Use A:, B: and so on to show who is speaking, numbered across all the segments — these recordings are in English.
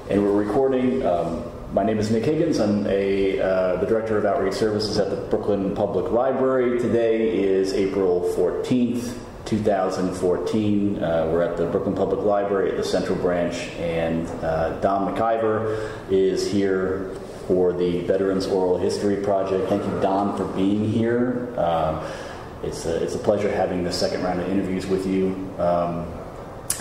A: And we're recording. My name is Nick Higgins. I'm the Director of Outreach Services at the Brooklyn Public Library. Today is April 14th, 2014. We're at the Brooklyn Public Library at the Central Branch, and Don MacIver is here for the Veterans Oral History Project. Thank you, Don, for being here. It's a pleasure having the second round of interviews with you.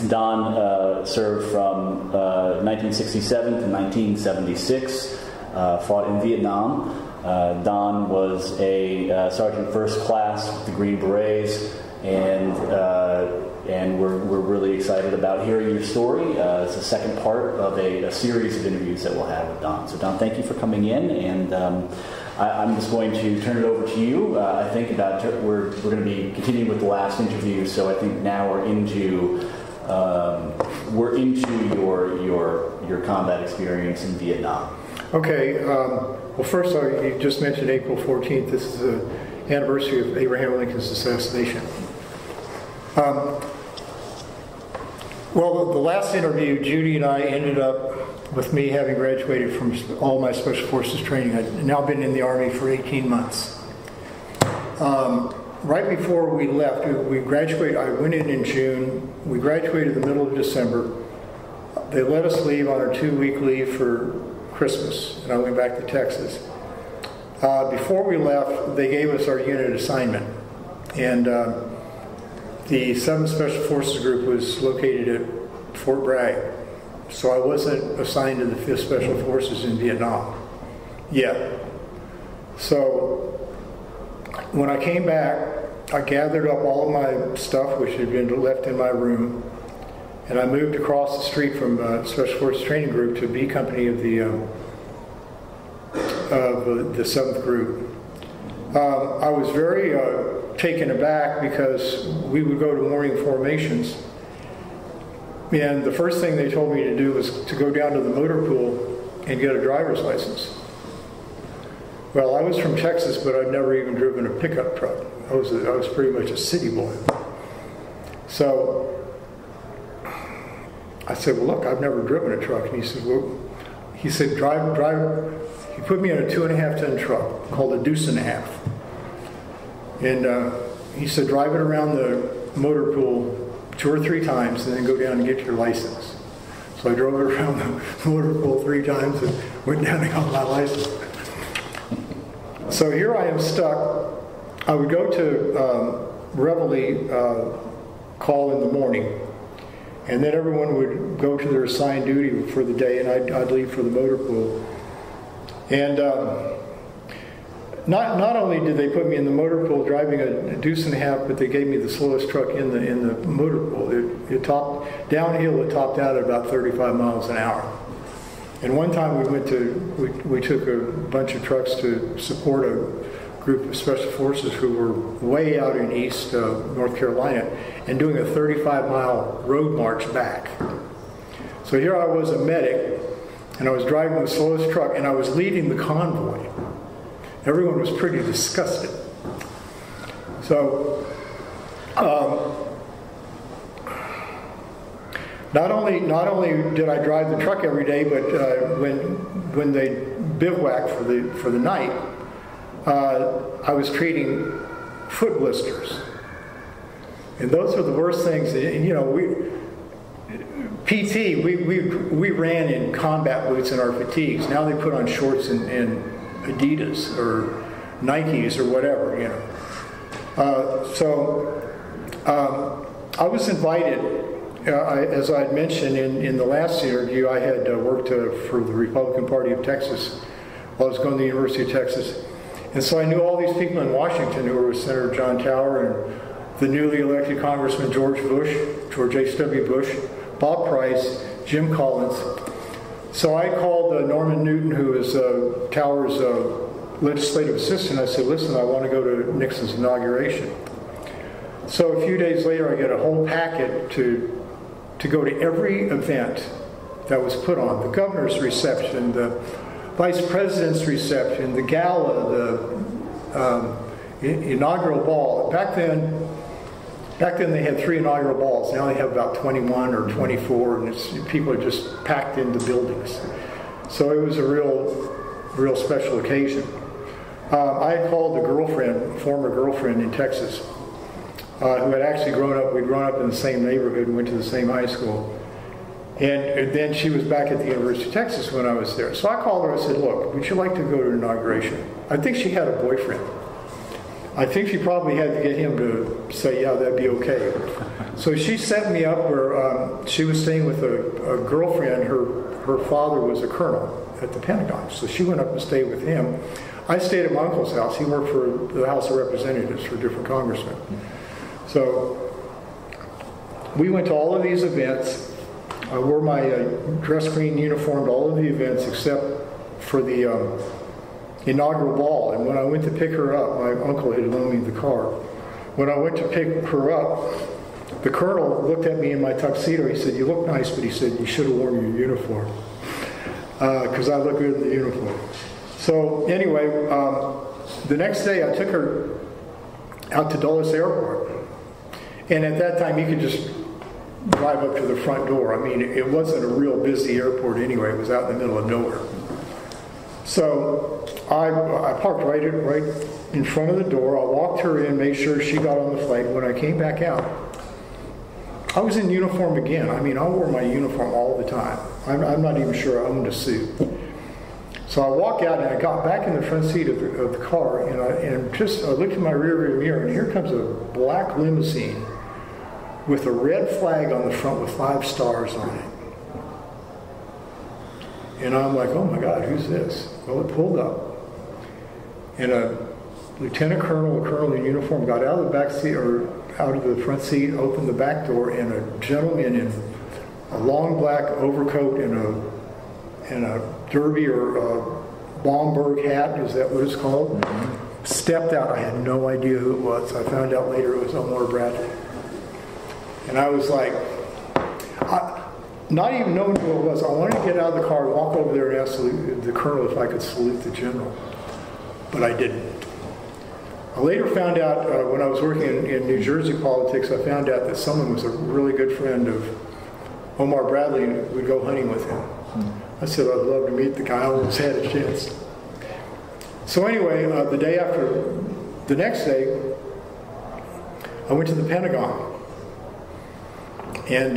A: Don served from 1967 to 1976, fought in Vietnam. Don was a Sergeant First Class with the Green Berets, and we're really excited about hearing your story. It's the second part of a series of interviews that we'll have with Don. So Don, thank you for coming in, and I'm just going to turn it over to you. I think we're going to be continuing with the last interview, so I think now we're into your combat experience in Vietnam.
B: Okay. Well, first, you just mentioned April 14th. This is the anniversary of Abraham Lincoln's assassination. Well, the last interview, Judy and I ended up with me having graduated from all my Special Forces training. I'd now been in the Army for 18 months. Right before we left, we graduated. I went in June. We graduated the middle of December. They let us leave on our 2-week leave for Christmas, and I went back to Texas. Before we left, they gave us our unit assignment, and the 7th Special Forces Group was located at Fort Bragg, so I wasn't assigned to the 5th Special Forces in Vietnam yet. So when I came back, I gathered up all of my stuff, which had been left in my room, and I moved across the street from Special Forces Training Group to B Company of the 7th Group. I was very taken aback because we would go to morning formations, and the first thing they told me to do was to go down to the motor pool and get a driver's license. Well, I was from Texas, but I'd never even driven a pickup truck. I was pretty much a city boy. So I said, well, look, I've never driven a truck. And he said, drive. He put me in a 2.5-ton truck called a Deuce and a Half. And he said, drive it around the motor pool 2 or 3 times and then go down and get your license. So I drove it around the motor pool 3 times and went down and got my license. So here I am stuck. I would go to Reveille call in the morning, and then everyone would go to their assigned duty for the day, and I'd leave for the motor pool. And not only did they put me in the motor pool driving a Deuce and a Half, but they gave me the slowest truck in the motor pool. It topped downhill. It topped out at about 35 miles an hour. And one time we took a bunch of trucks to support a group of Special Forces who were way out in East North Carolina and doing a 35-mile road march back. So here I was, a medic, and I was driving the slowest truck, and I was leading the convoy. Everyone was pretty disgusted. So Not only did I drive the truck every day, but when they bivouacked for the night, I was treating foot blisters, and those are the worst things. You know, we ran in combat boots and our fatigues. Now they put on shorts and Adidas or Nikes or whatever. You know, so I was invited. As I had mentioned in the last interview, I had worked for the Republican Party of Texas while I was going to the University of Texas. And so I knew all these people in Washington who were Senator John Tower and the newly elected Congressman George H.W. Bush, Bob Price, Jim Collins. So I called Norman Newton, who is Tower's legislative assistant. I said, listen, I want to go to Nixon's inauguration. So a few days later, I get a whole packet to go to every event that was put on. The governor's reception, the vice president's reception, the gala, the inaugural ball. Back then, Back then they had 3 inaugural balls. Now they have about 21 or 24, and people are just packed into buildings. So it was a real special occasion. I had called a former girlfriend in Texas, who had actually we'd grown up in the same neighborhood and went to the same high school. And then she was back at the University of Texas when I was there. So I called her and said, look, would you like to go to an inauguration? I think she had a boyfriend. I think she probably had to get him to say, yeah, that'd be okay. So she set me up where she was staying with a girlfriend. Her father was a colonel at the Pentagon. So she went up and stayed with him. I stayed at my uncle's house. He worked for the House of Representatives for different congressmen. So we went to all of these events. I wore my dress green uniform to all of the events except for the inaugural ball. And when I went to pick her up, my uncle had loaned me the car. When I went to pick her up, the colonel looked at me in my tuxedo. He said, you look nice, but he said, you should have worn your uniform. Because I look good in the uniform. So anyway, the next day I took her out to Dulles Airport. And at that time you could just drive up to the front door. I mean, it wasn't a real busy airport anyway. It was out in the middle of nowhere. So I parked right in front of the door. I walked her in, made sure she got on the flight. When I came back out, I was in uniform again. I mean, I wore my uniform all the time. I'm not even sure I owned a suit. So I walk out and I got back in the front seat of the car, and I looked in my rearview mirror, and here comes a black limousine with a red flag on the front with 5 stars on it. And I'm like, oh my God, who's this? Well, it pulled up, and a lieutenant colonel, a colonel in uniform, got out of the back seat or out of the front seat, opened the back door, and a gentleman in a long black overcoat and a derby or a Baumberg hat, is that what it's called? Mm-hmm. Stepped out. I had no idea who it was. I found out later it was Omar Bradley. And I was like, not even knowing who it was, I wanted to get out of the car, walk over there and ask the colonel if I could salute the general. But I didn't. I later found out, when I was working in New Jersey politics, I found out that someone was a really good friend of Omar Bradley and would go hunting with him. I said, I'd love to meet the guy. I almost had a chance. So anyway, the next day, I went to the Pentagon. And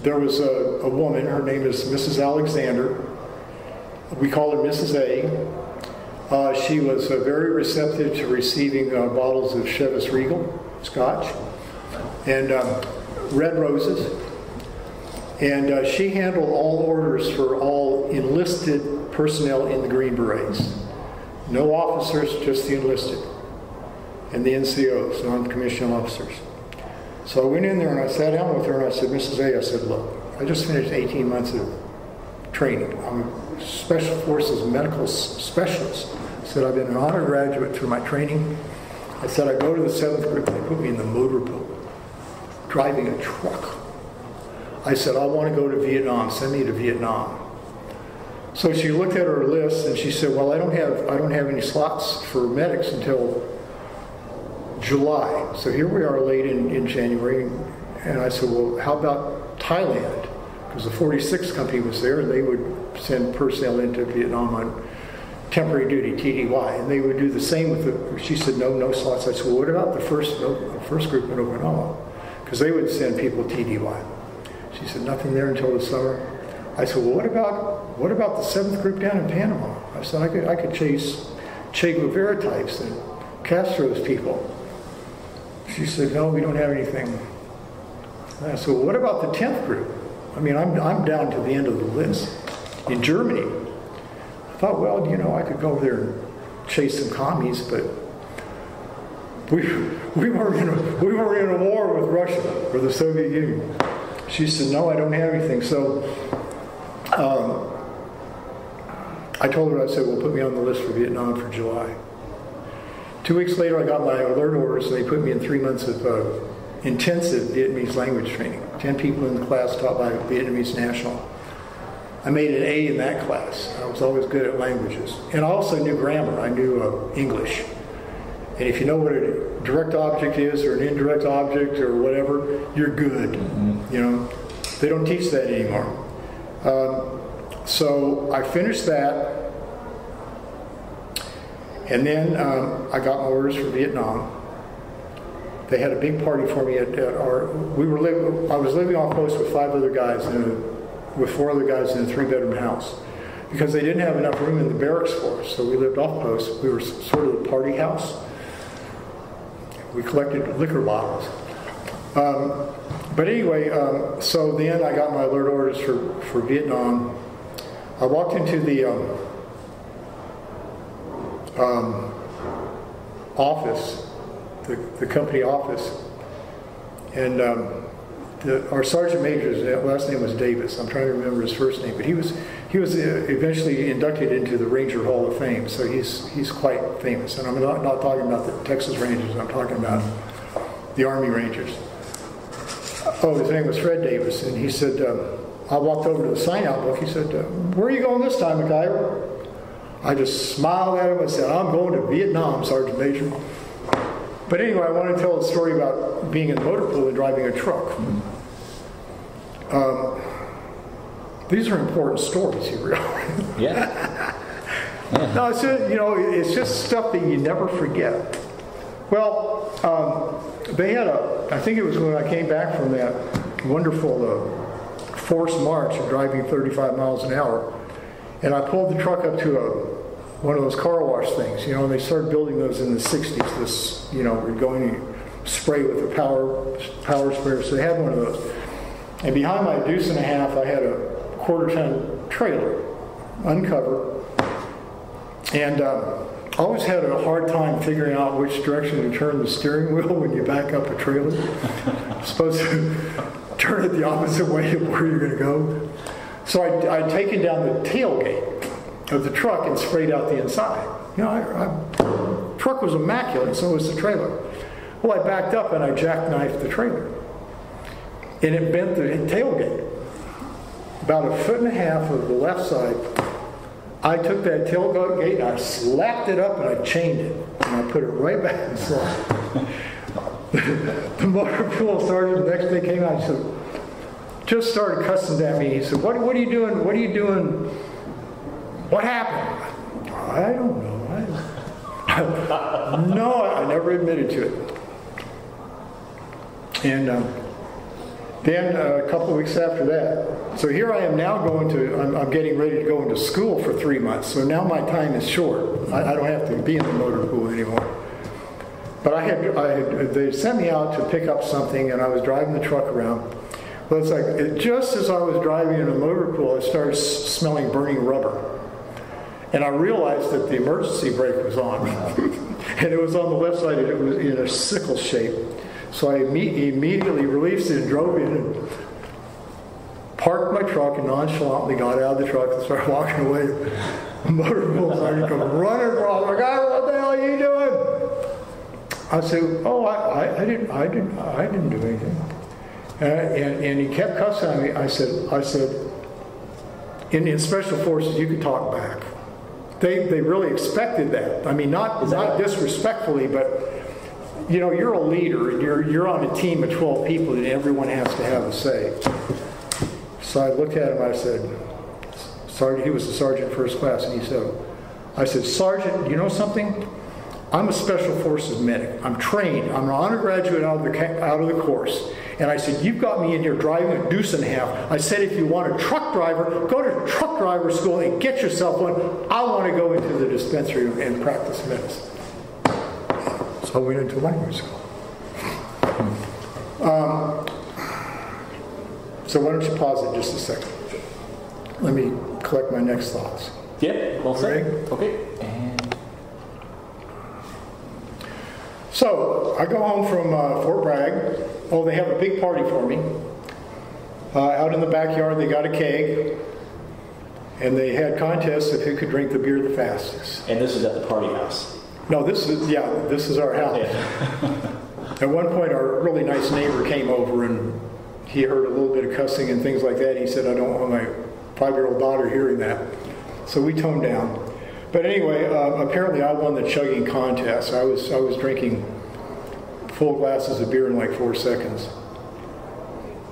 B: there was a woman, her name is Mrs. Alexander. We call her Mrs. A. She was very receptive to receiving bottles of Chivas Regal Scotch and red roses. And she handled all orders for all enlisted personnel in the Green Berets. No officers, just the enlisted. And the NCOs, non-commissioned officers. So I went in there and I sat down with her and I said, Mrs. A, I said, look, I just finished 18 months of training. I'm a Special Forces medical specialist. I said, I've been an honor graduate through my training. I said, I go to the 7th group, they put me in the motor pool, driving a truck. I said, I want to go to Vietnam, send me to Vietnam. So she looked at her list and she said, well, I don't have any slots for medics until July. So here we are late in January, and I said, well, how about Thailand? Because the 46th Company was there, and they would send personnel into Vietnam on temporary duty, TDY, and they would do the same with she said, no slots. I said, well, what about the first group in Okinawa? Because they would send people TDY. She said, nothing there until the summer. I said, well, what about the 7th group down in Panama? I said, I could chase Che Guevara types and Castro's people. She said, no, we don't have anything. And I said, well, what about the 10th group? I mean, I'm down to the end of the list. In Germany, I thought, well, I could go over there and chase some commies, but we were in a war with Russia or the Soviet Union. She said, no, I don't have anything. So I told her, I said, well, put me on the list for Vietnam for July. 2 weeks later, I got my alert orders, and they put me in 3 months of intensive Vietnamese language training. 10 people in the class taught by a Vietnamese national. I made an A in that class. I was always good at languages. And I also knew grammar. I knew English. And if you know what direct object is or an indirect object or whatever, you're good. You know, they don't teach that anymore. So I finished that, and then I got my orders for Vietnam. They had a big party for me at our. I was living off post with 5 other guys with 4 other guys in a 3-bedroom house, because they didn't have enough room in the barracks for us. So we lived off post. We were sort of the party house. We collected liquor bottles. But anyway, so then I got my alert orders for Vietnam. I walked into the office, the company office, and our sergeant major's last name was Davis. I'm trying to remember his first name, but he was eventually inducted into the Ranger Hall of Fame, so he's quite famous. And I'm not talking about the Texas Rangers. I'm talking about the Army Rangers. Oh, his name was Fred Davis, and he said, I walked over to the sign-out book. He said, "Where are you going this time, MacIver?" I just smiled at him and said, "I'm going to Vietnam, Sergeant Major." But anyway, I want to tell a story about being in the motor pool and driving a truck. These are important stories, you realize.
A: Yeah.
B: No, it's just, it's just stuff that you never forget. Well, they had I think it was when I came back from that wonderful forced march of driving 35 miles an hour, and I pulled the truck up to one of those car wash things, and they started building those in the 60s. This, we're going to spray with a power sprayer, so they had one of those. And behind my deuce and a half, I had a 1/4-ton trailer, uncovered, and I always had a hard time figuring out which direction to turn the steering wheel when you back up a trailer. You're supposed to turn it the opposite way of where you're going to go. So I'd taken down the tailgate of the truck and sprayed out the inside. The truck was immaculate, so was the trailer. Well, I backed up and I jackknifed the trailer. And it bent the tailgate. About 1.5 feet of the left side, I took that tailgate and I slapped it up and I chained it. And I put it right back in the slot. The motor pool sergeant the next day came out and said, just started cussing at me. He said, what are you doing? What are you doing? What happened? I don't know. No, I never admitted to it. And then a couple of weeks after that, so here I am now I'm getting ready to go into school for 3 months. So now my time is short. I don't have to be in the motor pool anymore. But they sent me out to pick up something, and I was driving the truck around. Well, it's like just as I was driving in a motor pool, I started smelling burning rubber. And I realized that the emergency brake was on. And it was on the left side, and it was in a sickle shape. So I immediately released it and drove in and parked my truck and nonchalantly got out of the truck and started walking away. The motor pool sergeant come running across. Like, what the hell are you doing? I said, "Oh, I didn't do anything." And he kept cussing at me. I said, in Special Forces, you could talk back. They really expected that. I mean, not disrespectfully, but you're a leader and you're on a team of 12 people and everyone has to have a say. So I looked at him. I said, "Sergeant," he was a sergeant first class, and I said, "Sergeant, you know something? I'm a Special Forces medic. I'm trained. I'm an honor graduate out of the course. And I said, you've got me in here driving a deuce and a half. I said, if you want a truck driver, go to truck driver school and get yourself one. I want to go into the dispensary and practice medicine." So I went into language school. So why don't you pause it just a second? Let me collect my next thoughts.
A: Yeah, well said. Okay.
B: So I go home from Fort Bragg. Oh, they have a big party for me. Out in the backyard, they got a keg. And they had contests of who could drink the beer the fastest.
A: And this is at the party house?
B: No, this is our house. Yeah. At one point, our really nice neighbor came over and he heard a little bit of cussing and things like that. He said, "I don't want my 5-year-old daughter hearing that." So we toned down. But anyway, apparently I won the chugging contest. I was drinking full glasses of beer in like 4 seconds.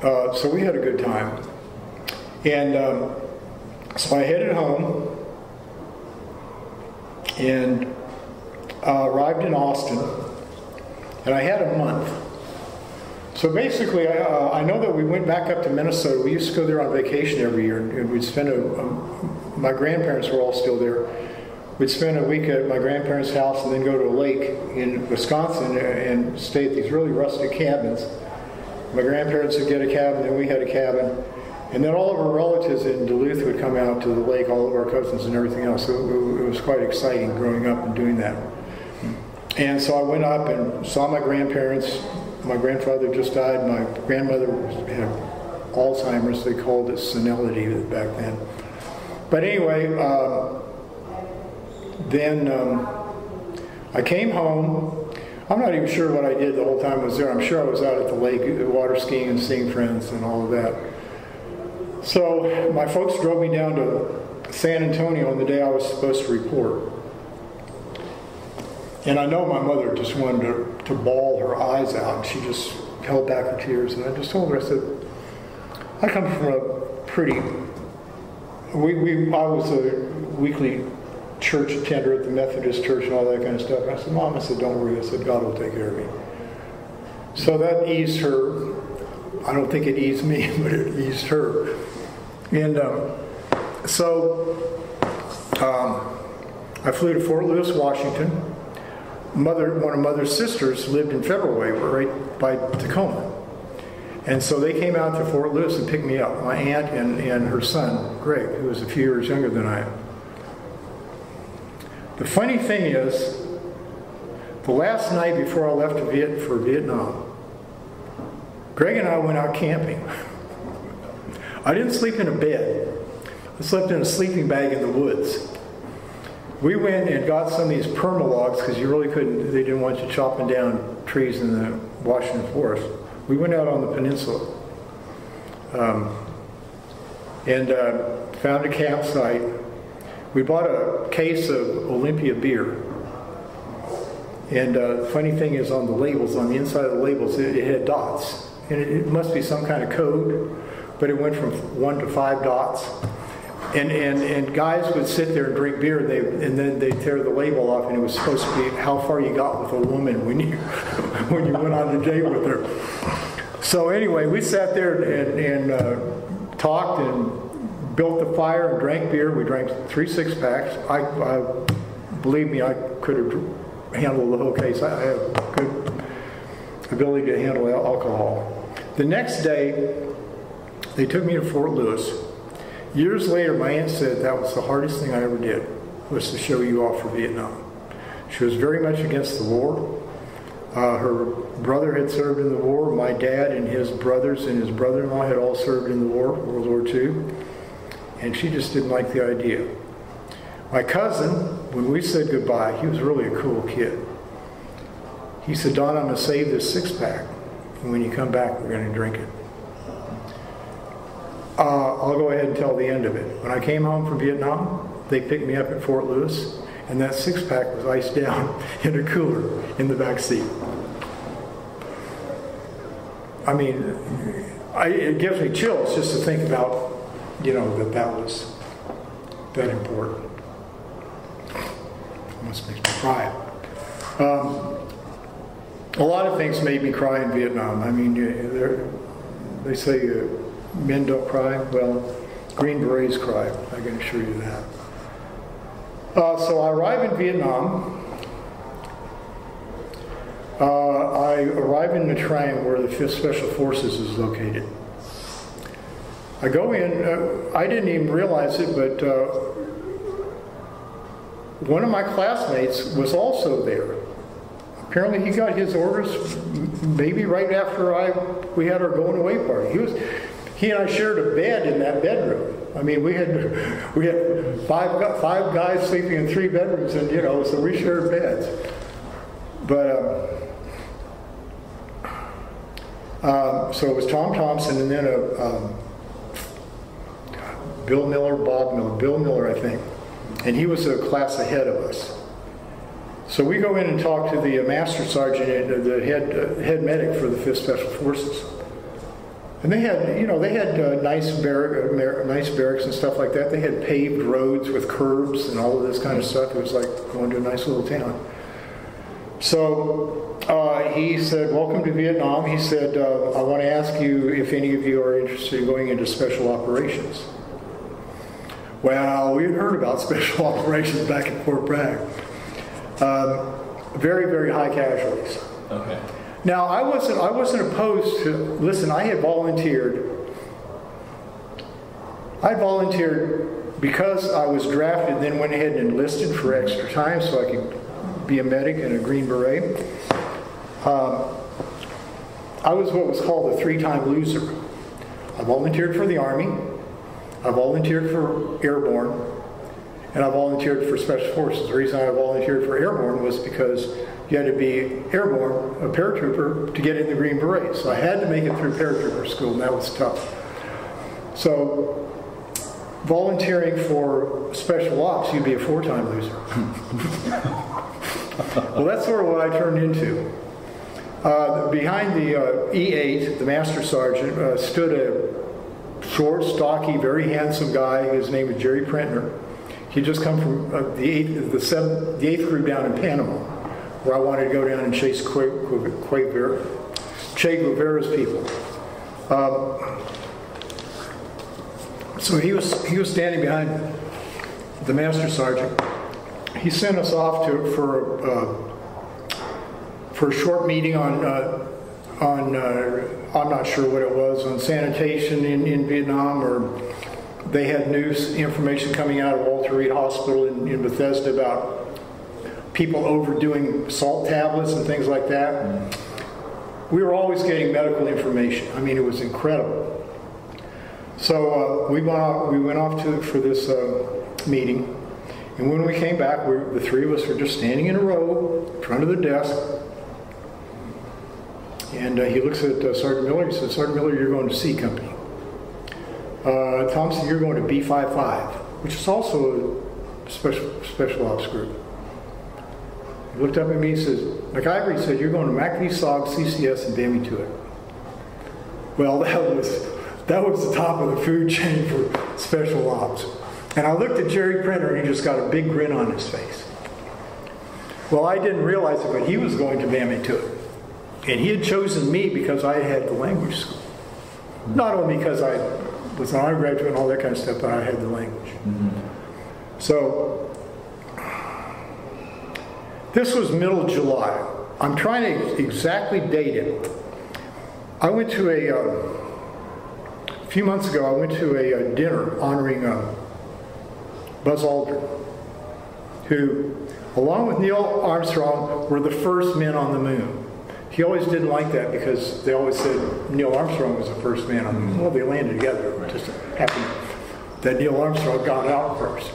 B: So we had a good time. And so I headed home and arrived in Austin, and I had a month. So basically, I know that we went back up to Minnesota. We used to go there on vacation every year, and we'd spend my grandparents were all still there. We'd spend a week at my grandparents' house and then go to a lake in Wisconsin and stay at these really rustic cabins. My grandparents would get a cabin, then we had a cabin. And then all of our relatives in Duluth would come out to the lake, all of our cousins and everything else. So it was quite exciting growing up and doing that. And so I went up and saw my grandparents. My grandfather just died. My grandmother had Alzheimer's. They called it senility back then. But anyway, then I came home. I'm not even sure what I did the whole time I was there. I'm sure I was out at the lake, water skiing and seeing friends and all of that. So my folks drove me down to San Antonio on the day I was supposed to report. And I know my mother just wanted to bawl her eyes out. She just held back her tears. And I just told her, I said, I come from a pretty... I was a weekly church attender at the Methodist church and all that kind of stuff. And I said, Mom, I said, don't worry. I said, God will take care of me. So that eased her. I don't think it eased me, but it eased her. And so I flew to Fort Lewis, Washington. One of Mother's sisters lived in Federal Way, right by Tacoma. And so they came out to Fort Lewis and picked me up, my aunt and her son, Greg, who was a few years younger than I am. The funny thing is, the last night before I left for Vietnam, Greg and I went out camping. I didn't sleep in a bed. I slept in a sleeping bag in the woods. We went and got some of these permalogs because you really couldn't, they didn't want you chopping down trees in the Washington forest. We went out on the peninsula and found a campsite. We bought a case of Olympia beer. And the funny thing is on the labels, on the inside of the labels, it had dots. And it must be some kind of code, but it went from 1 to 5 dots. And guys would sit there and drink beer, and then they'd tear the label off, and it was supposed to be how far you got with a woman when you went on a date with her. So anyway, we sat there and talked and built the fire and drank beer. We drank 3 6-packs. I believe me, I could have handled the whole case. I have good ability to handle alcohol. The next day, they took me to Fort Lewis. Years later, my aunt said that was the hardest thing I ever did, was to show you off for Vietnam. She was very much against the war. Her brother had served in the war. My dad and his brothers and his brother-in-law had all served in the war, World War II. And she just didn't like the idea. My cousin, when we said goodbye, he was really a cool kid. He said, Don, I'm going to save this 6-pack. And when you come back, we're going to drink it. I'll go ahead and tell the end of it. When I came home from Vietnam, they picked me up at Fort Lewis, and that 6-pack was iced down in a cooler in the back seat. I mean, it gives me chills just to think about, that was that important. Almost makes me cry. A lot of things made me cry in Vietnam. I mean, they say men don't cry. Well, Green Berets cry. I can assure you that. So I arrive in Vietnam. I arrive in Nha Trang, where the 5th Special Forces is located. I go in. I didn't even realize it, but one of my classmates was also there. Apparently, he got his orders maybe right after we had our going away party. He and I shared a bed in that bedroom. I mean, we had 5 guys sleeping in 3 bedrooms, and so we shared beds. But so it was Tom Thompson, and then Bill Miller, I think, and he was a class ahead of us. So we go in and talk to the master sergeant and the head medic for the 5th Special Forces. And they had, nice barracks and stuff like that. They had paved roads with curbs and all of this kind of stuff. It was like going to a nice little town. So he said, "Welcome to Vietnam." He said, "I want to ask you if any of you are interested in going into special operations." Well, we had heard about special operations back in Fort Bragg. Very, very high casualties.
A: Okay.
B: Now, I wasn't opposed to. Listen, I had volunteered. I volunteered because I was drafted, then went ahead and enlisted for extra time so I could be a medic and a Green Beret. I was what was called a 3-time loser. I volunteered for the Army, I volunteered for Airborne, and I volunteered for Special Forces. The reason I volunteered for Airborne was because you had to be airborne, a paratrooper, to get in the Green Beret. So I had to make it through paratrooper school, and that was tough. So volunteering for Special Ops, you'd be a 4-time loser. Well, that's sort of what I turned into. Behind the E8, the Master Sergeant, stood a short, stocky, very handsome guy. His name was Jerry Prentner. He'd just come from the 8th group down in Panama, where I wanted to go down and chase Che Guevara's people. So he was standing behind the Master Sergeant. He sent us off for a short meeting on I'm not sure what it was, on sanitation in Vietnam, or they had news information coming out of Walter Reed Hospital in Bethesda about people overdoing salt tablets and things like that. We were always getting medical information. I mean, it was incredible. So we went off for this meeting, and when we came back, the 3 of us were just standing in a row in front of the desk. And he looks at Sergeant Miller. He says, "Sergeant Miller, you're going to C Company. Thompson, you're going to B55, which is also a special ops group." He looked up at me and says, "MacIver," he said, "you're going to MACV, SOG, CCS, and damn me to it." Well, that was the top of the food chain for special ops. And I looked at Jerry Prenter, and he just got a big grin on his face. Well, I didn't realize it, but he was going to damn me to it. And he had chosen me because I had the language school. Not only because I was an undergraduate and all that kind of stuff, but I had the language. Mm-hmm. So, this was middle July. I'm trying to exactly date it. I went to a few months ago, I went to a dinner honoring Buzz Aldrin, who, along with Neil Armstrong, were the first men on the moon. He always didn't like that because they always said Neil Armstrong was the first man on the moon. Well, they landed together. It just happened that Neil Armstrong got out first.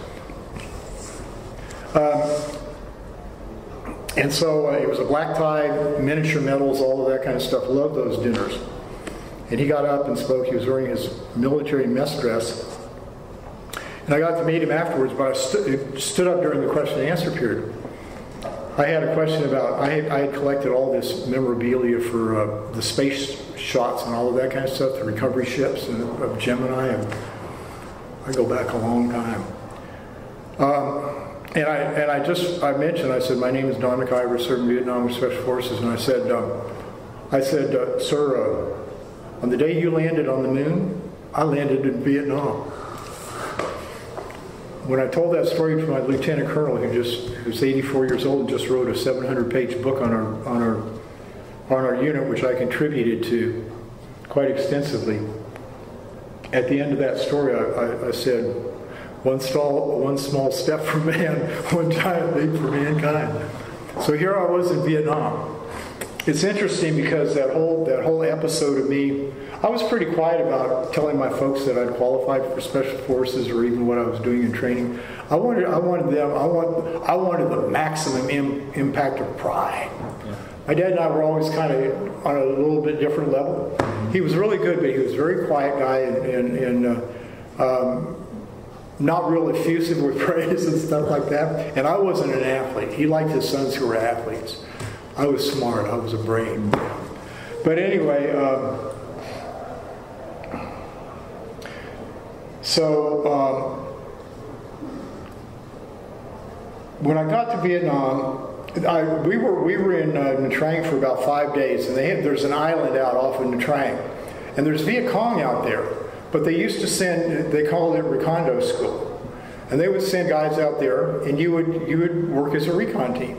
B: And so it was a black tie, miniature medals, all of that kind of stuff. Loved those dinners. And he got up and spoke. He was wearing his military mess dress. And I got to meet him afterwards, but I stood up during the question and answer period. I had a question about, I had collected all this memorabilia for the space shots and all of that kind of stuff, the recovery ships of Gemini, and I go back a long time. And I mentioned, I said, "My name is Don MacIver, served in Vietnam with Special Forces," and I said, "Sir, on the day you landed on the moon, I landed in Vietnam." When I told that story to my lieutenant colonel, who's 84 years old and just wrote a 700-page book on our unit, which I contributed to quite extensively, at the end of that story, I said, one small step for man, one giant leap for mankind. So here I was in Vietnam. It's interesting because that whole episode of me, I was pretty quiet about telling my folks that I'd qualified for Special Forces or even what I was doing in training. I wanted the maximum impact of pride. Yeah. My dad and I were always kind of on a little bit different level. He was really good, but he was a very quiet guy, and not real effusive with praise and stuff like that. And I wasn't an athlete. He liked his sons who were athletes. I was smart. I was a brain. But anyway, when I got to Vietnam, we were in Nha Trang for about 5 days, and there's an island out off of Nha Trang, and there's Viet Cong out there. But they used to send, they called it Recondo School, and they would send guys out there, and you would work as a recon team,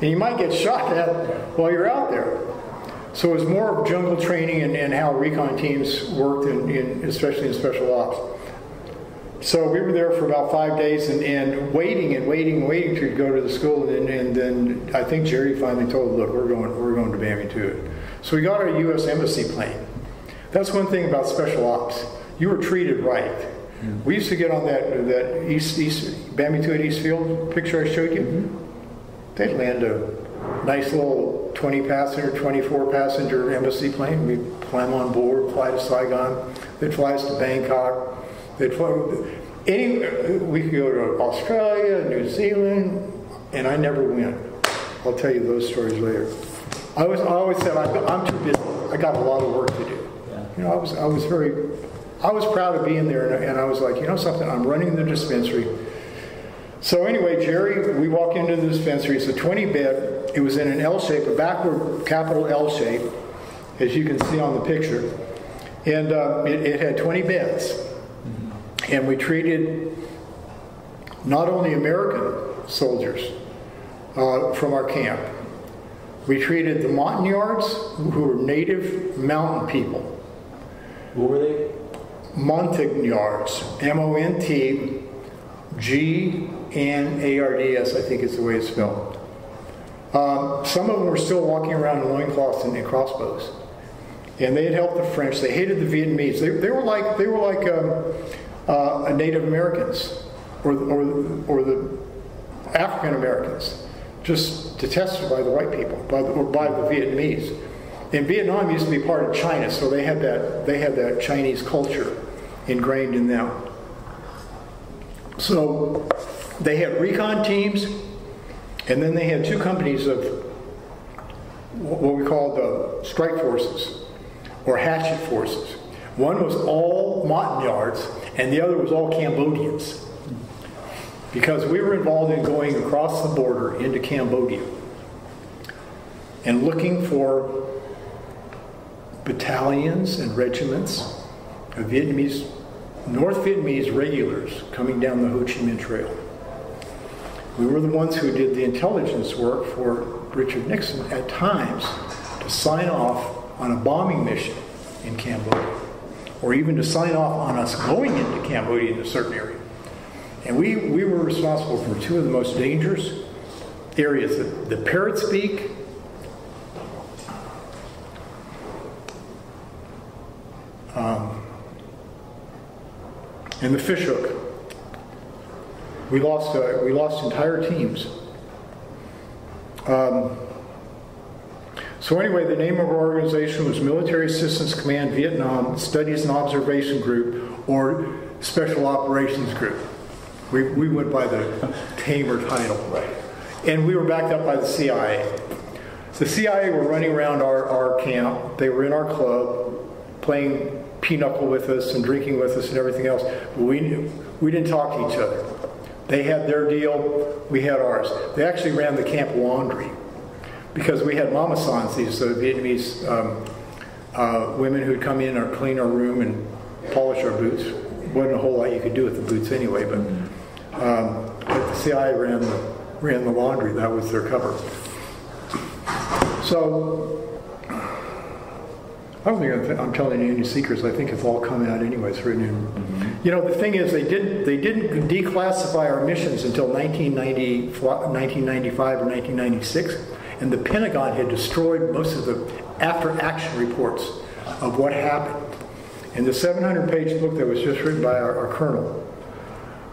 B: and you might get shot at while you're out there. So it was more of jungle training and how recon teams worked, especially in special ops. So we were there for about 5 days and waiting to go to the school, and then I think Jerry finally told, look, we're going to Bam Thuot. So we got our U.S. Embassy plane. That's one thing about special ops. You were treated right. Mm-hmm. We used to get on that Bam Thuot Eastfield picture I showed you. Mm-hmm. They'd land a nice little 20-passenger, 24-passenger embassy plane. We'd climb on board, fly to Saigon. They'd fly us to Bangkok. They'd fly. We could go to Australia, New Zealand, and I never went. I'll tell you those stories later. I always said I'm too busy. I got a lot of work to do. Yeah. You know, I was proud of being there, and I was like, you know something, I'm running the dispensary. So anyway, Jerry, we walk into the dispensary. It's a 20-bed. It was in an L shape, a backward capital L shape, as you can see on the picture, and it had 20 beds. And we treated not only American soldiers from our camp. We treated the Montagnards, who were native mountain people.
A: What were they?
B: Montagnards. Montagnards, I think is the way it's spelled. Some of them were still walking around in loincloths and crossbows. And they had helped the French. They hated the Vietnamese. They were like Native Americans or the African Americans, just detested by the white people, by the Vietnamese. And Vietnam used to be part of China, so they had that Chinese culture ingrained in them. So they had recon teams, and then they had 2 companies of what we call the strike forces or hatchet forces. One was all Montagnards, and the other was all Cambodians, because we were involved in going across the border into Cambodia and looking for battalions and regiments of North Vietnamese regulars coming down the Ho Chi Minh Trail. We were the ones who did the intelligence work for Richard Nixon at times to sign off on a bombing mission in Cambodia, or even to sign off on us going into Cambodia in a certain area. And we were responsible for 2 of the most dangerous areas, the Parrot's Beak and the Fishhook. We lost entire teams. So anyway, the name of our organization was Military Assistance Command Vietnam Studies and Observation Group, or Special Operations Group. We went by the tamer title. Right. And we were backed up by the CIA. The CIA were running around our camp. They were in our club, playing pinochle with us and drinking with us and everything else. But we didn't talk to each other. They had their deal, we had ours. They actually ran the camp laundry, because we had mama-sans, these Vietnamese women who'd come in or clean our room and polish our boots. Wasn't a whole lot you could do with the boots anyway, but the CIA ran the laundry. That was their cover. So I don't think I'm telling you any secrets. I think it's all come out anyway. It's written in. Mm-hmm. You know, the thing is, they didn't declassify our missions until 1995 or 1996, and the Pentagon had destroyed most of the after-action reports of what happened. And the 700-page book that was just written by our colonel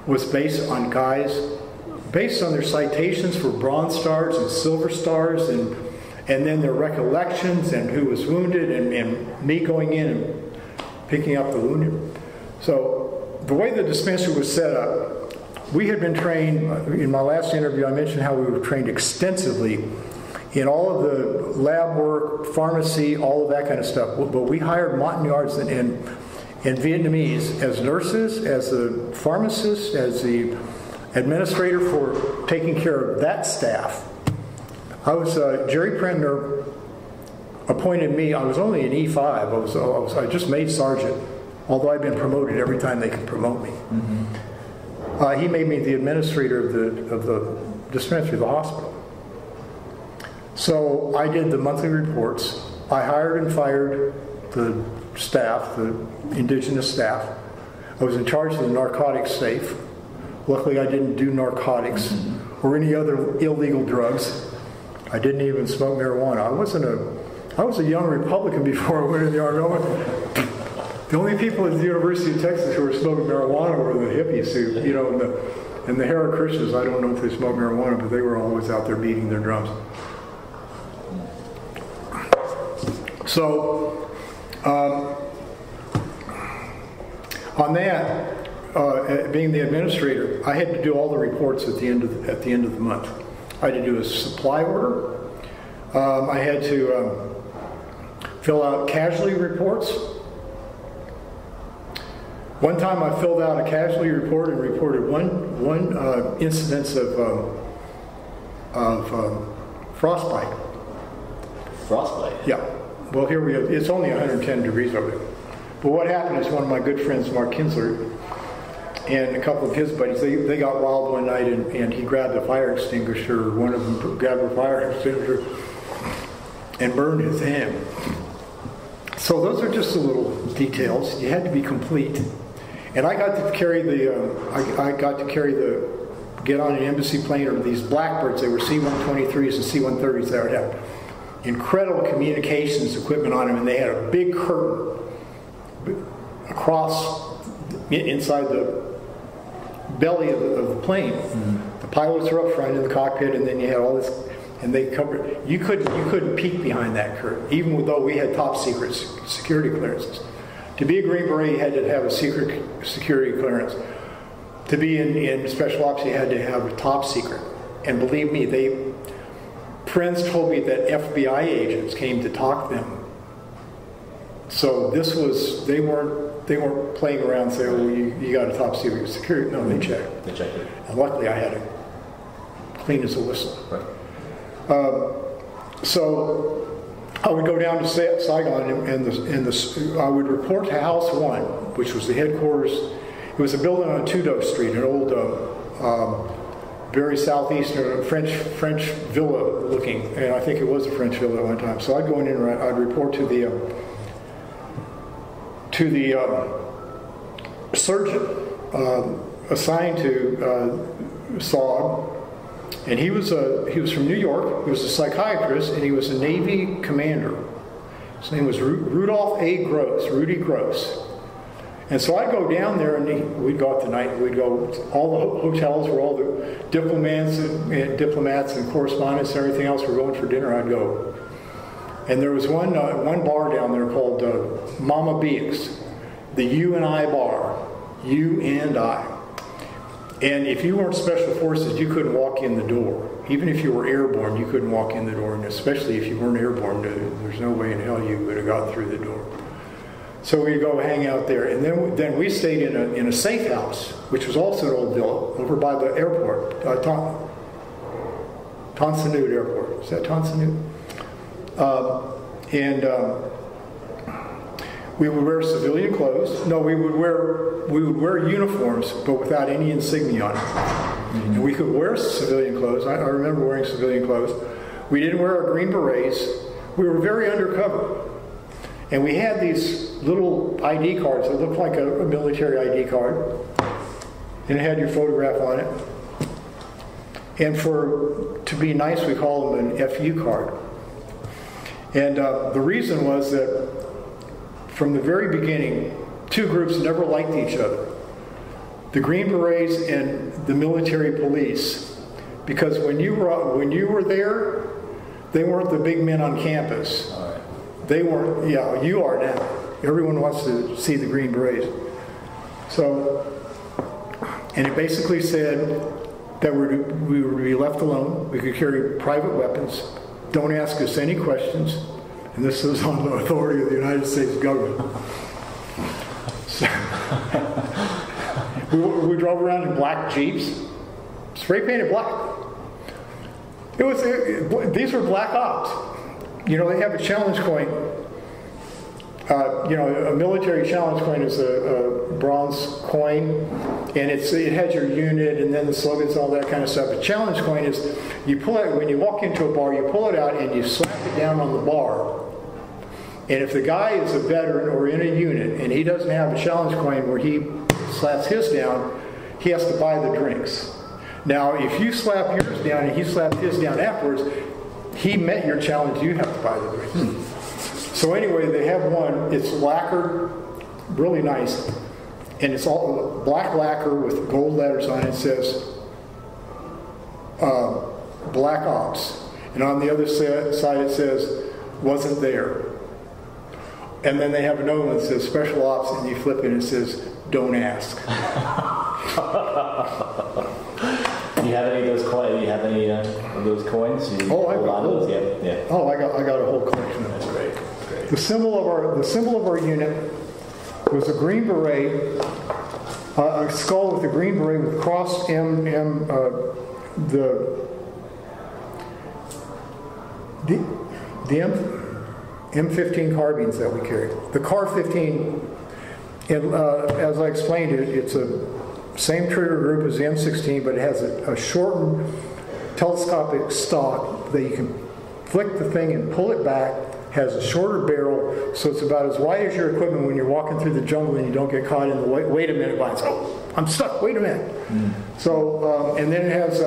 B: was based on their citations for Bronze Stars and Silver Stars, and then their recollections and who was wounded, and me going in and picking up the wounded. So the way the dispensary was set up, we had been trained, in my last interview I mentioned how we were trained extensively in all of the lab work, pharmacy, all of that kind of stuff. But we hired Montagnards and Vietnamese as nurses, as the pharmacists, as the administrator for taking care of that staff. I was, Jerry Prentner appointed me, I was only an E5, I just made sergeant, although I've been promoted every time they could promote me. Mm-hmm. He made me the administrator of the dispensary of the hospital. So I did the monthly reports. I hired and fired the staff, the indigenous staff. I was in charge of the narcotics safe. Luckily I didn't do narcotics or any other illegal drugs. I didn't even smoke marijuana. I was a young Republican before I went in the Army. The only people at the University of Texas who were smoking marijuana were the hippies who, you know, and the Hare Krishnas. I don't know if they smoked marijuana, but they were always out there beating their drums. So, on that, being the administrator, I had to do all the reports at the end of the month. I had to do a supply order. I had to fill out casualty reports. One time I filled out a casualty report and reported one incidence of frostbite.
C: Frostbite?
B: Yeah. Well, here we go. It's only 110 degrees over there. But what happened is one of my good friends, Mark Kinsler, and a couple of his buddies, they got wild one night and he grabbed a fire extinguisher. One of them grabbed a fire extinguisher and burned his hand. So those are just the little details. You had to be complete. And I got to carry get on an embassy plane, or these Blackbirds. They were C-123s and C-130s. They would have incredible communications equipment on them, and they had a big curtain across inside the belly of the plane. Mm-hmm. The pilots were up front in the cockpit, and then you had all this, and they covered. You couldn't peek behind that curtain, even though we had top secret security clearances. To be a Green Beret, you had to have a secret security clearance. To be in special ops, you had to have a top secret. And believe me, friends told me that FBI agents came to talk to them. So this was, they weren't playing around and saying, well, you got a top secret security. No, they checked.
C: They checked it.
B: And luckily I had it clean as a whistle.
C: Right.
B: So I would go down to Saigon and I would report to House 1, which was the headquarters. It was a building on Tudo Street, an old, very southeastern French villa looking, and I think it was a French villa at one time. So I'd go in and I'd report to the surgeon assigned to SAUG, and he was from New York. He was a psychiatrist, and he was a Navy commander. His name was Rudolph A. Gross, Rudy Gross. And so I'd go down there, and we'd go out tonight. We'd go all the hotels where all the diplomats and correspondents and everything else were going for dinner. I'd go, and there was one bar down there called Mama Beeks, the U and I bar, U and I. And if you weren't special forces, you couldn't walk in the door. Even if you were airborne, you couldn't walk in the door, and especially if you weren't airborne, there's no way in hell you would have got through the door. So we'd go hang out there, and then we stayed in a safe house, which was also an old villa over by the airport, Tonsanut Airport. Is that Tonsanut? We would wear civilian clothes. No, we would wear uniforms, but without any insignia on them. Mm-hmm. And we could wear civilian clothes. I remember wearing civilian clothes. We didn't wear our green berets. We were very undercover. And we had these little ID cards that looked like a military ID card. And it had your photograph on it. And to be nice, we call them an FU card. And the reason was that from the very beginning, two groups never liked each other. The Green Berets and the military police. Because when you were there, they weren't the big men on campus. They weren't, yeah, you are now. Everyone wants to see the Green Berets. So And it basically said that we would be left alone. We could carry private weapons. Don't ask us any questions. And this is on the authority of the United States government. So, we drove around in black Jeeps, spray painted black. These were black ops. You know, they have a challenge coin. You know, a military challenge coin is a bronze coin, and it has your unit and then the slogans and all that kind of stuff. A challenge coin is you pull it when you walk into a bar, you pull it out and you slap it down on the bar. And if the guy is a veteran or in a unit and he doesn't have a challenge coin where he slaps his down, he has to buy the drinks. Now, if you slap yours down and he slapped his down afterwards, he met your challenge, you have to buy the drinks. So anyway, they have one, it's lacquered, really nice, and it's all black lacquer with gold letters on it. It says Black Ops. And on the other side it says, wasn't there. And then they have another one that says Special Ops, and you flip it and it says, don't ask.
A: Do you have any of those coins? Do you have any of those coins?
B: Oh, I got
A: those. Yeah.
B: Oh, I got a whole collection of them.
A: That's great.
B: The symbol of our unit was a green beret, a skull with a green beret with cross the M15 carbines that we carried. The CAR-15, as I explained, it's a same trigger group as the M16, but it has a shortened telescopic stock that you can flick the thing and pull it back. Has a shorter barrel, so it's about as wide as your equipment when you're walking through the jungle and you don't get caught in the wait a minute vines. Oh, I'm stuck, wait a minute. So, and then it has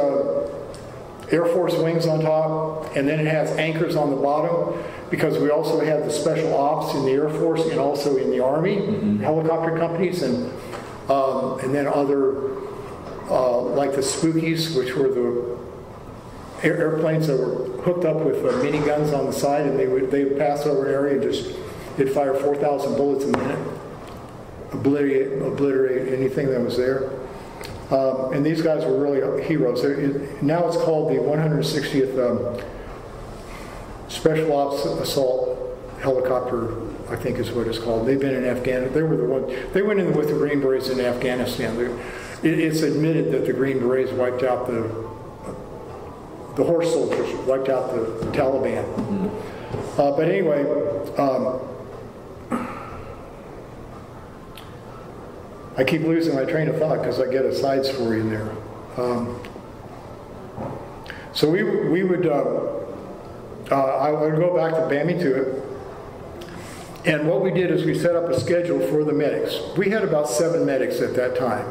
B: Air Force wings on top, and then it has anchors on the bottom, because we also have the special ops in the Air Force and also in the Army, helicopter companies, and then other, like the Spookies, which were the airplanes that were hooked up with miniguns on the side, and they would pass over an area and it'd fire 4,000 bullets a minute, obliterate anything that was there. And these guys were really heroes. Now it's called the 160th Special Ops Assault Helicopter, I think is what it's called. They've been in Afghanistan. They were the ones. They went in with the Green Berets in Afghanistan. It's admitted that the Green Berets wiped out the horse soldiers, wiped out the Taliban. But anyway, I keep losing my train of thought because I get a side story in there. So we would, I would go back to Bamituit, and what we did is we set up a schedule for the medics. We had about 7 medics at that time.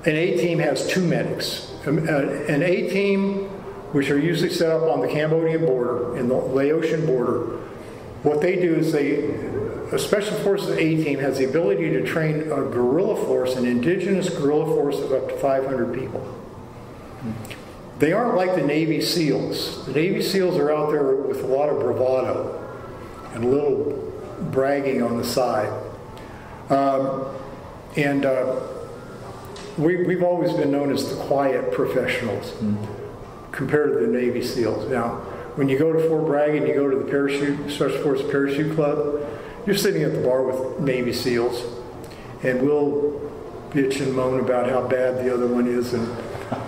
B: An A team has 2 medics. An A team, which are usually set up on the Cambodian border, in the Laotian border, what they do is a Special Forces A team has the ability to train a guerrilla force, an indigenous guerrilla force of up to 500 people. They aren't like the Navy SEALs. The Navy SEALs are out there with a lot of bravado and a little bragging on the side. We've always been known as the quiet professionals compared to the Navy SEALs. Now, when you go to Fort Bragg and you go to the Special Forces Parachute Club, you're sitting at the bar with Navy SEALs, and we'll bitch and moan about how bad the other one is, and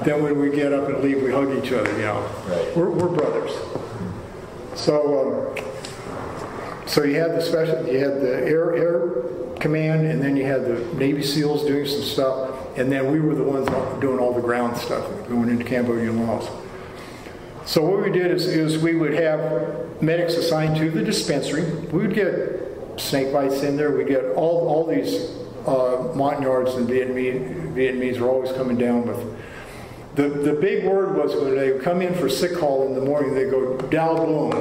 B: then when we get up and leave, we hug each other. You know,
A: right.
B: We're brothers. So, so you had the Air Command, and then you had the Navy SEALs doing some stuff, and then we were the ones doing all the ground stuff, going into Cambodian Laos. So what we did is we would have medics assigned to the dispensary. We would get snake bites in there. We get all these Montagnards and Vietnamese were always coming down with. The big word was when they would come in for sick call in the morning, they go Dao Bloom,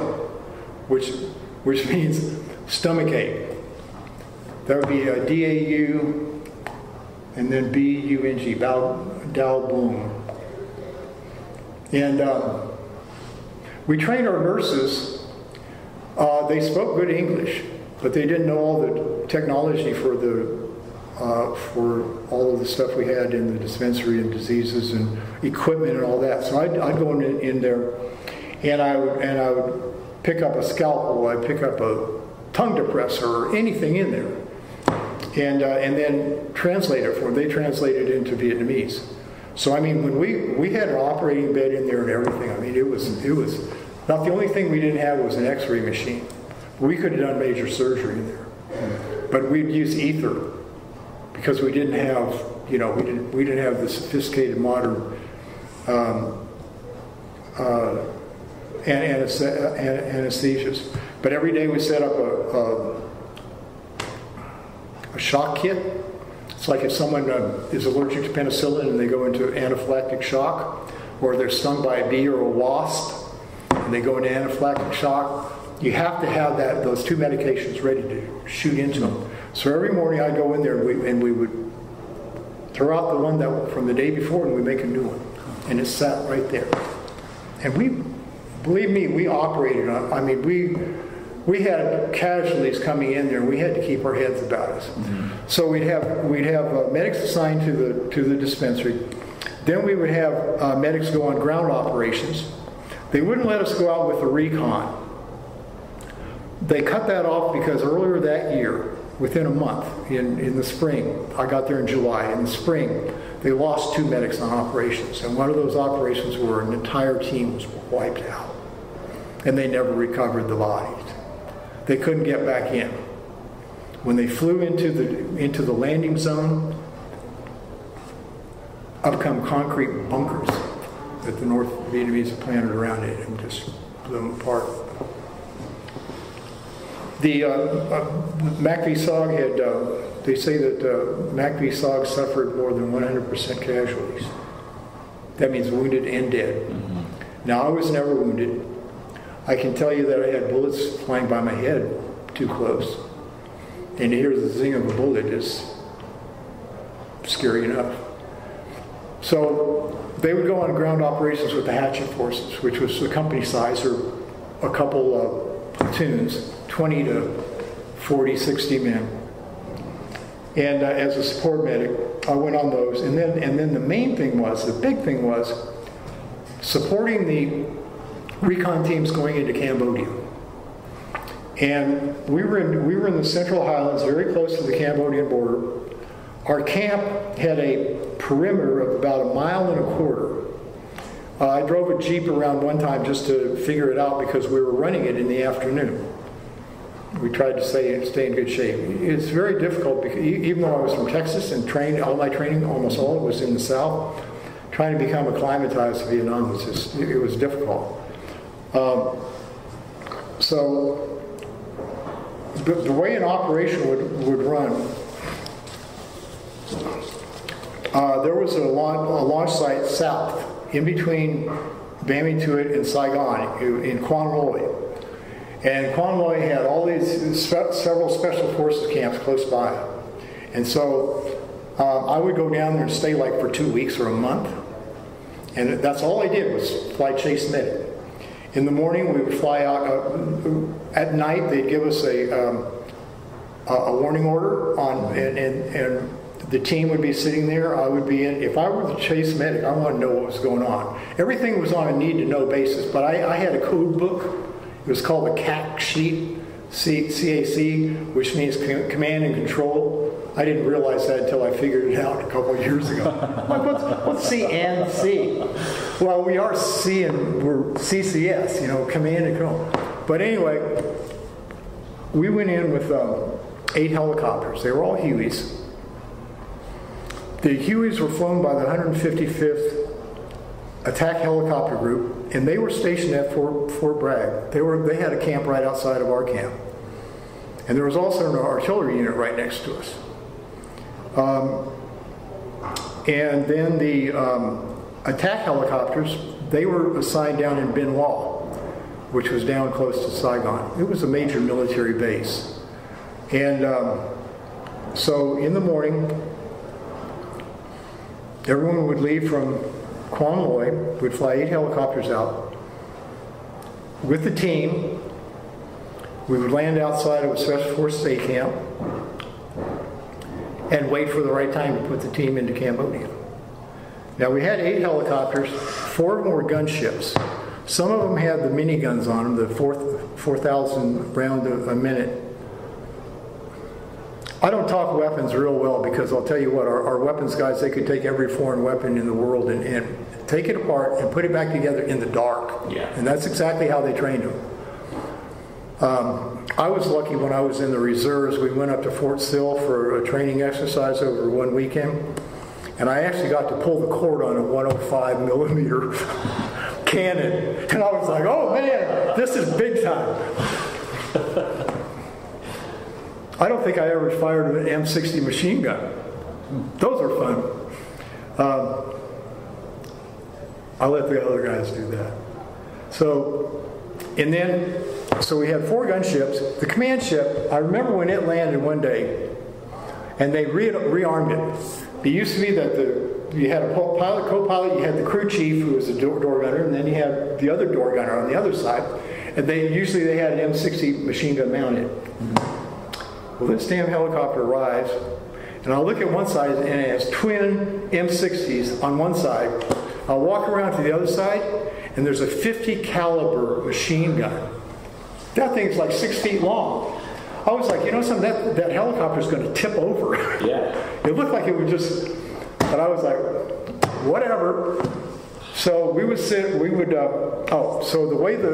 B: which means stomach ache. That would be D-A-U and then B-U-N-G, Dao Bloom. And we trained our nurses. They spoke good English, but they didn't know all the technology for the for all of the stuff we had in the dispensary and diseases and equipment and all that. So I'd go in there, and I would pick up a scalpel, I'd pick up a tongue depressor or anything in there, and then translate it for them. They translated it into Vietnamese. So I mean, when we had an operating bed in there and everything, I mean, it was not the only thing we didn't have was an X-ray machine. We could have done major surgery in there, but we'd use ether because we didn't have, we didn't have the sophisticated modern anesthesias. But every day we set up a shock kit. It's like if someone is allergic to penicillin and they go into anaphylactic shock, or they're stung by a bee or a wasp and they go into anaphylactic shock, you have to have those two medications ready to shoot into them. So every morning I'd go in there and we would throw out the one that from the day before and we make a new one. And it sat right there. And believe me, we operated on, I mean, we had casualties coming in there and we had to keep our heads about us. Mm-hmm. So we'd have medics assigned to the dispensary. Then we would have medics go on ground operations. They wouldn't let us go out with a recon. They cut that off because earlier that year, within a month, in the spring, I got there in July, in the spring, they lost 2 medics on operations. And one of those operations where an entire team was wiped out. And they never recovered the bodies. They couldn't get back in. When they flew into the landing zone, up come concrete bunkers that the North Vietnamese had planted around it and just blew them apart. The MAC-V-SOG had, they say that MAC-V-SOG suffered more than 100% casualties. That means wounded and dead. Mm-hmm. Now, I was never wounded. I can tell you that I had bullets flying by my head too close. And to hear the zing of a bullet is scary enough. So they would go on ground operations with the hatchet forces, which was the company size, or a couple of platoons, 20 to 40, 60 men. And as a support medic, I went on those. And then the main thing was, the big thing was, supporting the recon teams going into Cambodia. And we were in the Central Highlands, very close to the Cambodian border. Our camp had a perimeter of about 1.25 miles. I drove a Jeep around one time just to figure it out because we were running it in the afternoon. We tried to stay in good shape. It's very difficult because even though I was from Texas and trained, all my training, almost all of it was in the South, trying to become acclimatized to Vietnam it was difficult. So the way an operation would run, there was a launch site south, in between Bam Thuit and Saigon, in Quan Loy. And Quan Loy had all these several special forces camps close by. And so I would go down there and stay like for 2 weeks or a month. And that's all I did was fly chase medic. In the morning, we would fly out. At night, they'd give us a warning order and the team would be sitting there. I would be in. If I were the chase medic, I wanted to know what was going on. Everything was on a need-to-know basis, but I had a code book. It was called a CAC sheet, CAC, which means command and control. I didn't realize that until I figured it out a couple of years ago. Like, what's C and C? Well, we are C and we're CCS, command and control. But anyway, we went in with 8 helicopters. They were all Hueys. The Hueys were flown by the 155th Attack Helicopter Group, and they were stationed at Fort Bragg. They had a camp right outside of our camp. And there was also an artillery unit right next to us. And then the attack helicopters, they were assigned down in Bin Law, which was down close to Saigon. It was a major military base. And so in the morning, everyone would leave from Quan Loy. We'd fly 8 helicopters out. With the team, we would land outside of a Special Forces A camp. and wait for the right time to put the team into Cambodia. Now we had 8 helicopters, 4 of them were gunships. Some of them had the miniguns on them, the 4,000 round a minute. I don't talk weapons real well because I'll tell you what, our weapons guys, they could take every foreign weapon in the world and take it apart and put it back together in the dark.
A: Yeah.
B: And that's exactly how they trained them. I was lucky when I was in the reserves. We went up to Fort Sill for a training exercise over one weekend. And I actually got to pull the cord on a 105 millimeter cannon. And I was like, oh man, this is big time. I don't think I ever fired an M60 machine gun. Those are fun. I'll let the other guys do that. So we had 4 gunships. The command ship, I remember when it landed one day, and they rearmed it. It used to be that you had a pilot, co-pilot, you had the crew chief who was a door gunner, and then you had the other door gunner on the other side. And usually they had an M60 machine gun mounted. Well, this damn helicopter arrives, and I'll look at one side, and it has twin M60s on one side. I'll walk around to the other side, and there's a 50 caliber machine gun. That thing's like 6 feet long. I was like, you know something, that helicopter's going to tip over.
A: Yeah.
B: It looked like it would just, but I was like, whatever. So so the way the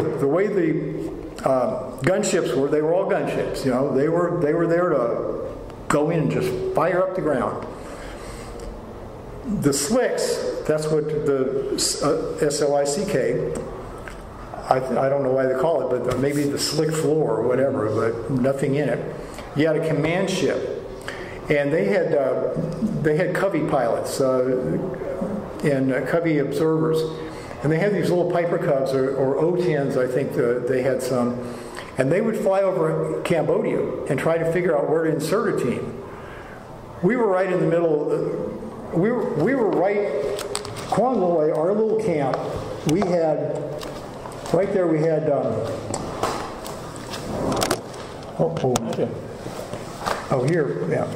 B: gunships were, they were all gunships. You know, they were there to go in and just fire up the ground. The slicks, that's what the SLICK, I don't know why they call it, but maybe the slick floor or whatever, but nothing in it. You had a command ship, and they had covey pilots and covey observers, and they had these little Piper Cubs or O-10s, I think they had some, and they would fly over Cambodia and try to figure out where to insert a team. We were right in the middle. We were right, Quang Loy, our little camp. We had right there. We had here, yeah.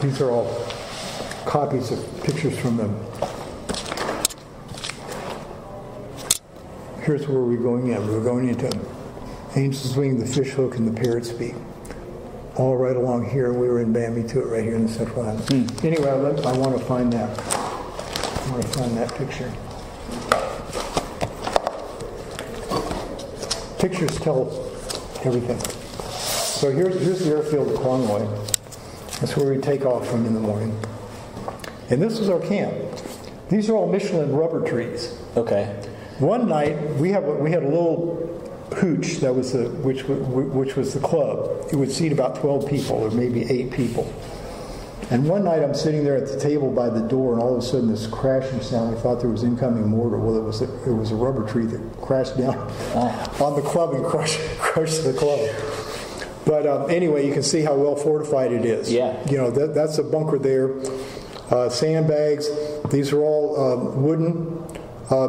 B: These are all copies of pictures from them. Here's where we're going in. We're going into Angel's Wing, the Fish Hook, and the Parrot's Beak. All right along here. We were in Bambi Tuit right here in the Central Island. Anyway, I want to find that. I want to find that picture. Pictures tell everything. So here's the airfield at Quang Loy. That's where we take off from in the morning. And this is our camp. These are all Michelin rubber trees.
A: Okay.
B: One night we had a little hooch that was which was the club. It would seat about 12 people or maybe 8 people. And one night I'm sitting there at the table by the door, and all of a sudden this crashing sound. We thought there was incoming mortar. Well, it was a rubber tree that crashed down on the club and crushed the club. But anyway, you can see how well fortified it is.
A: Yeah.
B: You know, that's a bunker there. Sandbags. These are all wooden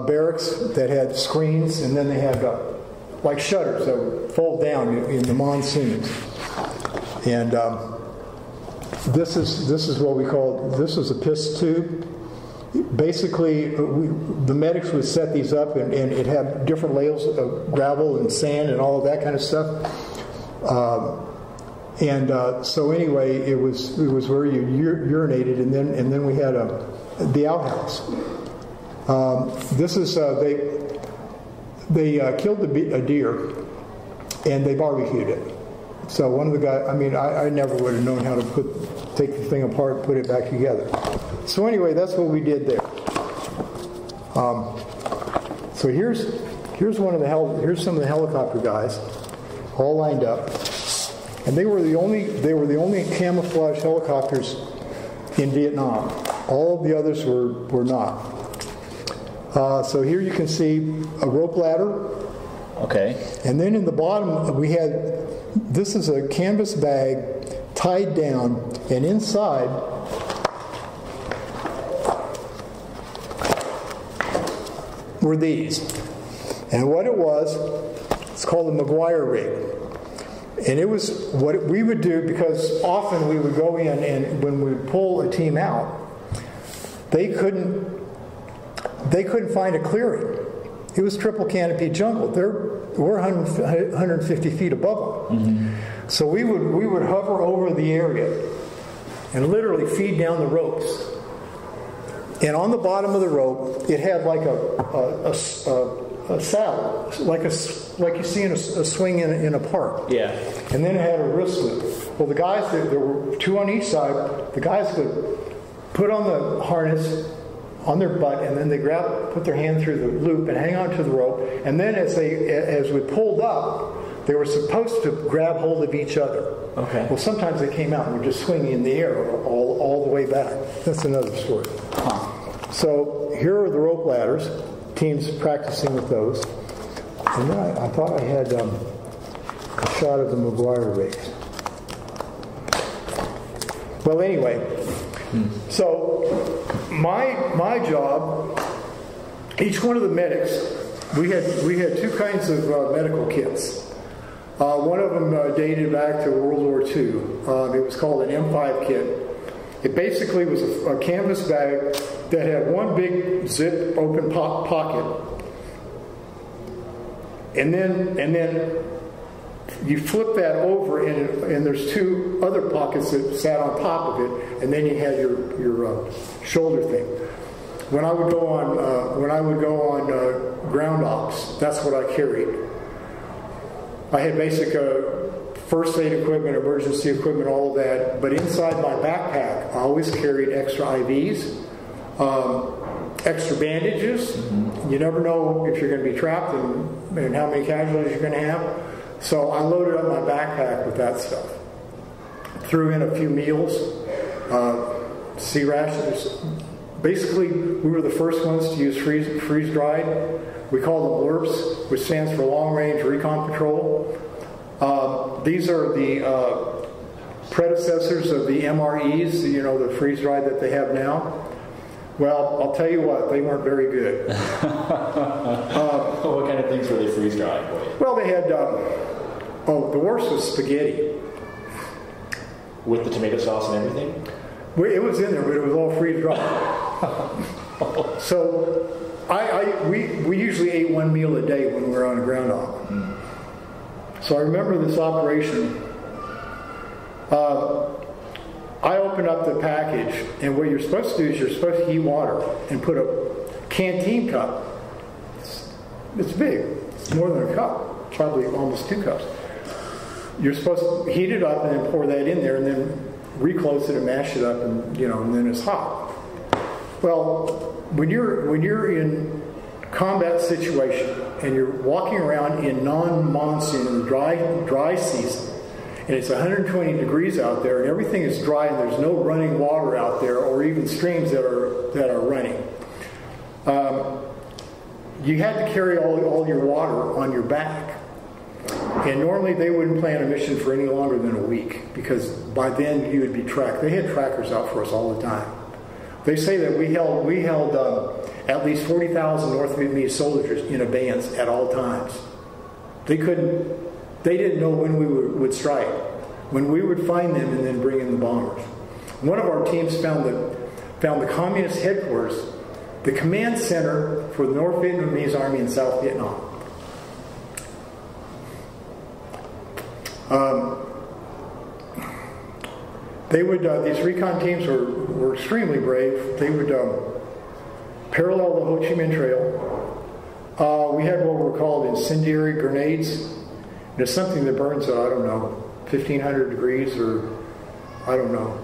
B: barracks that had screens, and then they had like shutters that would fold down in the monsoons. And this is what we call, this is a piss tube. Basically, the medics would set these up, and it had different layers of gravel and sand and all of that kind of stuff. So anyway, it was where you urinated, and then we had the outhouse. This is they killed a deer, and they barbecued it. So one of the guys, I never would have known how to take the thing apart and put it back together. So anyway, that's what we did there. So here's some of the helicopter guys, all lined up, and they were the only camouflage helicopters in Vietnam. All of the others were not. So here you can see a rope ladder.
A: Okay.
B: And then in the bottom we had, this is a canvas bag tied down, and inside were these. And what it was, it's called a McGuire rig. And it was what we would do, because often we would go in, and when we would pull a team out, they couldn't find a clearing. It was triple canopy jungle. We're 150 feet above them. Mm-hmm. So we would hover over the area and literally feed down the ropes. And on the bottom of the rope, it had like a saddle, like you see in a swing in a park.
A: Yeah.
B: And then it had a wrist loop. Well, the guys, there were two on each side, the guys would put on the harness on their butt, and then they put their hand through the loop and hang on to the rope. And then as we pulled up, they were supposed to grab hold of each other.
A: Okay.
B: Well, sometimes they came out and were just swinging in the air all the way back. That's another story.
A: Huh.
B: So here are the rope ladders, teams practicing with those. And then I thought I had a shot of the McGuire race. Well, anyway, so my job, each one of the medics, we had two kinds of medical kits. One of them dated back to World War II. It was called an M5 kit. It basically was a canvas bag that had one big zip open pocket, and then you flip that over, and there's two other pockets that sat on top of it, and then you had your shoulder thing. When I would go on ground ops, that's what I carried. I had basic first aid equipment, emergency equipment, all of that. But inside my backpack, I always carried extra IVs, extra bandages. Mm-hmm. You never know if you're going to be trapped and how many casualties you're going to have. So I loaded up my backpack with that stuff. Threw in a few meals, sea rations. Basically, we were the first ones to use freeze-dried. We call them LRPs, which stands for Long Range Recon Patrol. These are the predecessors of the MREs, the freeze-dried that they have now. Well, I'll tell you what, they weren't very good.
C: What kind of things were they freeze-dried for you?
B: Well, they had, the worst was spaghetti.
C: With the tomato sauce and everything?
B: It was in there, but it was all freeze-dried. So we usually ate one meal a day when we were on a ground op. Mm. So I remember this operation. I opened up the package, and what you're supposed to do is you're supposed to heat water and put a canteen cup. It's big. It's more than a cup. Probably almost 2 cups. You're supposed to heat it up and then pour that in there, and then reclose it and mash it up, and then it's hot. Well, when you're in combat situation and you're walking around in non-monsoon, in the dry season, and it's 120 degrees out there, and everything is dry, and there's no running water out there, or even streams that are running. You had to carry all your water on your back. And normally they wouldn't plan a mission for any longer than a week, because by then you would be tracked. They had trackers out for us all the time. They say that we held at least 40,000 North Vietnamese soldiers in abeyance at all times. They didn't know when we would strike, when we would find them and then bring in the bombers. One of our teams found the communist headquarters, the command center for the North Vietnamese Army in South Vietnam. These recon teams were extremely brave. They would parallel the Ho Chi Minh Trail. We had what were called incendiary grenades. It's something that burns at, 1,500 degrees, or I don't know.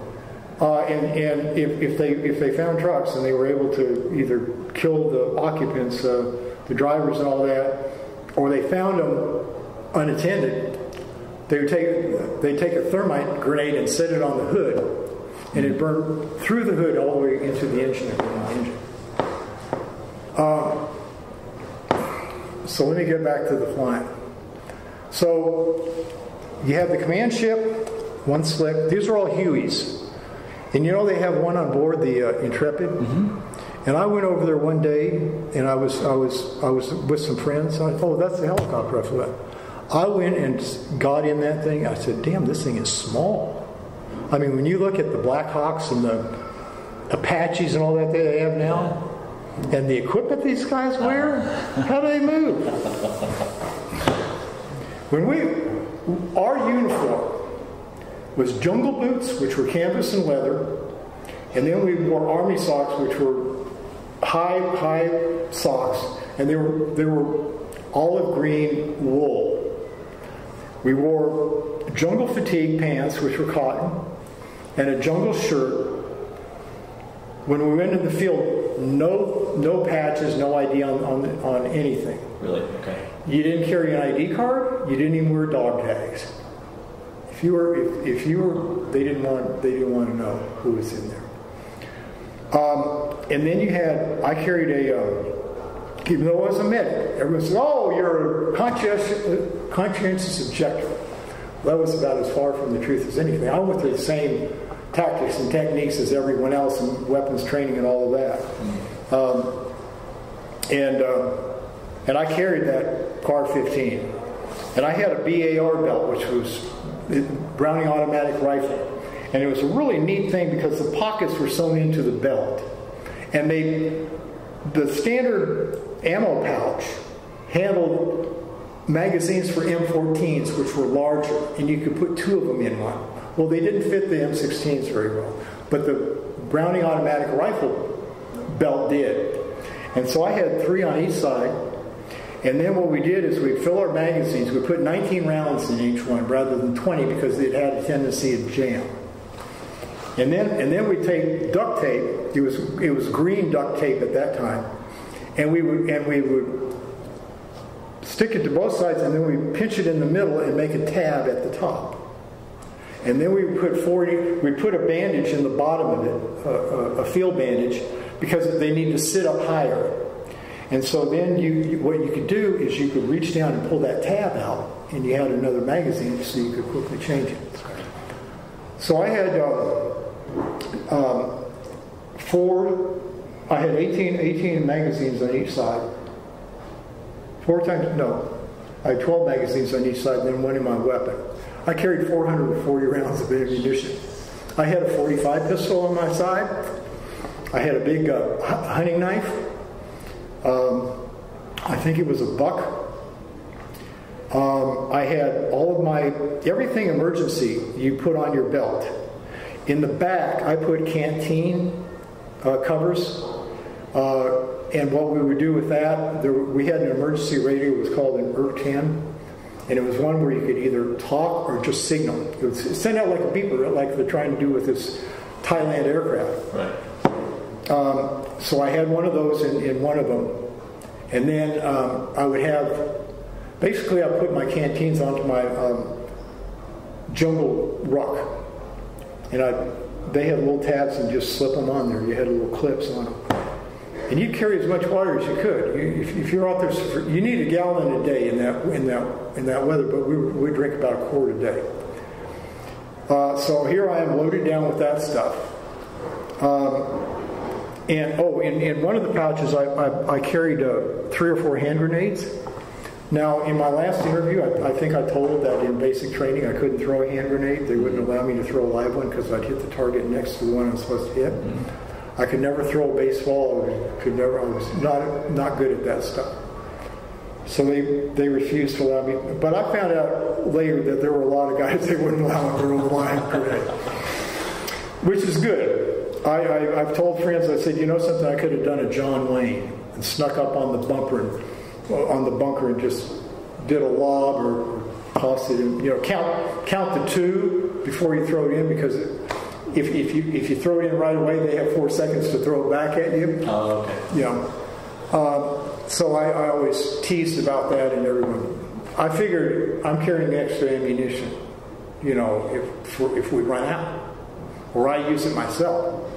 B: And if they found trucks and they were able to either kill the occupants, the drivers and all that, or they found them unattended, they'd take a thermite grenade and set it on the hood, and it burned through the hood all the way into the engine. So let me get back to the flying. So you have the command ship, one slick. These are all Hueys. And they have one on board, the Intrepid. Mm-hmm. And I went over there one day, and I was with some friends. I thought, that's the helicopter I flew at. I went and got in that thing. I said, damn, this thing is small. I mean, when you look at the Blackhawks and the Apaches and all that they have now, and the equipment these guys wear, how do they move? Our uniform was jungle boots, which were canvas and leather, and then we wore army socks, which were high socks, and they were olive green wool. We wore jungle fatigue pants, which were cotton, and a jungle shirt. When we went in the field, no patches, no ID on anything.
C: Really? Okay.
B: You didn't carry an ID card. You didn't even wear dog tags. If you were, they didn't want to know who was in there. And then I carried even though I was a medic, everyone said, "Oh, you're a conscientious objector." Well, that was about as far from the truth as anything. I went through the same tactics and techniques as everyone else, and weapons training and all of that. And I carried that CAR 15, and I had a BAR belt, which was Browning automatic rifle, and it was a really neat thing because the pockets were sewn into the belt, and the standard ammo pouch handled magazines for M14s, which were larger, and you could put 2 of them in one. Well, they didn't fit the M16s very well, but the Browning automatic rifle belt did. And so I had 3 on each side, and then what we did is we'd fill our magazines. We put 19 rounds in each one rather than 20 because it had a tendency to jam. And then we'd take duct tape. It was green duct tape at that time, and we would stick it to both sides, and then we'd pinch it in the middle and make a tab at the top. And then we'd put a bandage in the bottom of it, a field bandage, because they need to sit up higher. And so then what you could do is you could reach down and pull that tab out, and you had another magazine so you could quickly change it. So I had I had 18 magazines on each side. I had 12 magazines on each side, and then one in my weapon. I carried 440 rounds of ammunition. I had a 45 pistol on my side. I had a big hunting knife. I think it was a buck. I had all of everything emergency you put on your belt. In the back, I put canteen covers. And what we would do with that, we had an emergency radio. It was called an ERC-10. And it was one where you could either talk or just signal. It would send out like a beeper, like they're trying to do with this Thailand aircraft.
C: Right.
B: So I had one of those in one of them. And then I would have, basically I put my canteens onto my jungle ruck. And they had little tabs and just slip them on there. You had little clips on them. And you'd carry as much water as you could. If you're out there, you need a gallon a day in that weather, but we drink about a quart a day. So here I am loaded down with that stuff. In one of the pouches, I carried 3 or 4 hand grenades. Now, in my last interview, I think I told that in basic training I couldn't throw a hand grenade. They wouldn't allow me to throw a live one because I'd hit the target next to the one I was supposed to hit. Mm-hmm. I could never throw a baseball. I was not good at that stuff. So they refused to allow me. But I found out later that there were a lot of guys they wouldn't allow to throw a live grenade, which is good. I've told friends, I said, you know something, I could have done a John Wayne and snuck up on the bunker and just did a lob or tossed it in. Count the 2 before you throw it in, because if you throw it in right away, they have 4 seconds to throw it back at you.
C: Oh, okay.
B: So I always teased about that, and everyone. I figured I'm carrying extra ammunition, if we run out, or I use it myself.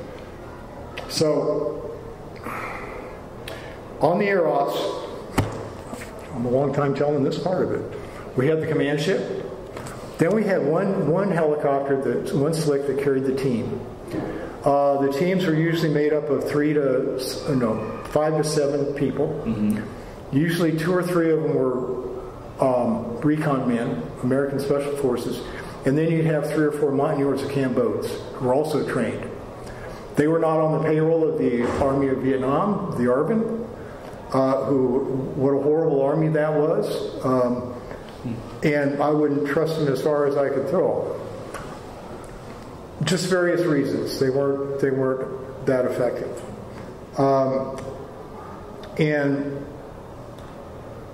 B: So on the air ops, I'm a long time telling this part of it. We had the command ship. Then we had one helicopter, one slick that carried the team. The teams were usually made up of 5 to 7 people. Mm-hmm. Usually 2 or 3 of them were recon men, American Special Forces, and then you'd have 3 or 4 Montagnards of Cambodge who were also trained. They were not on the payroll of the Army of Vietnam, the ARVN, what a horrible army that was. And I wouldn't trust them as far as I could throw. Just various reasons. They weren't that effective. And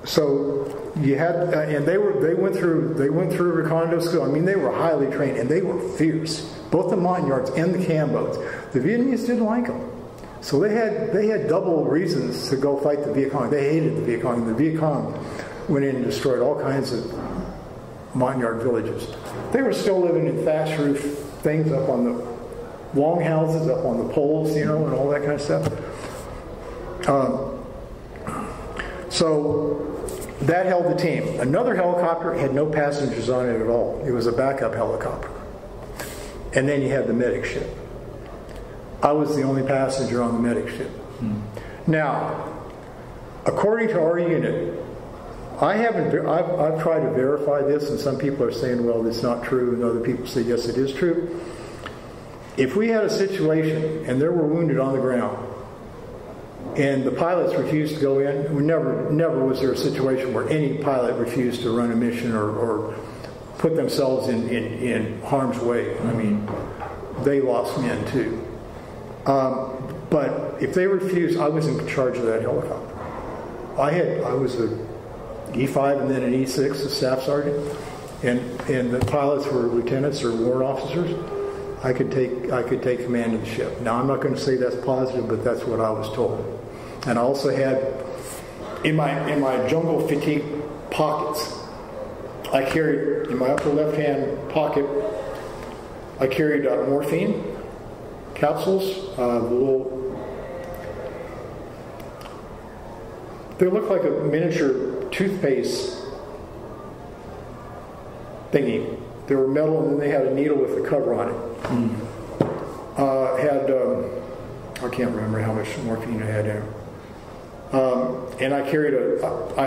B: so you had, and they went through recondo school. I mean, they were highly trained and they were fierce. Both the Montagnards and the Cambodge. The Vietnamese didn't like them, so they had double reasons to go fight the Viet Cong. They hated the Viet Cong. The Viet Cong went in and destroyed all kinds of Montagnard villages. They were still living in thatch roof things up on the long houses, up on the poles, and all that kind of stuff. So that held the team. Another helicopter had no passengers on it at all. It was a backup helicopter. And then you had the medic ship. I was the only passenger on the medic ship. Now, according to our unit, I've tried to verify this, and some people are saying, well, it's not true, and other people say, yes, it is true. If we had a situation and there were wounded on the ground, and the pilots refused to go in, never was there a situation where any pilot refused to run a mission or put themselves in harm's way. I mean, they lost men too. But if they refused, I was in charge of that helicopter. I was a E5 and then an E6, a staff sergeant, and the pilots were lieutenants or warrant officers. I could take command of the ship. Now, I'm not going to say that's positive, but that's what I was told. And I also had in my jungle fatigue pockets, I carried in my upper left-hand pocket, I carried morphine capsules, they look like a miniature toothpaste thingy. They were metal, and then they had a needle with a cover on it. I can't remember how much morphine I had in it. And I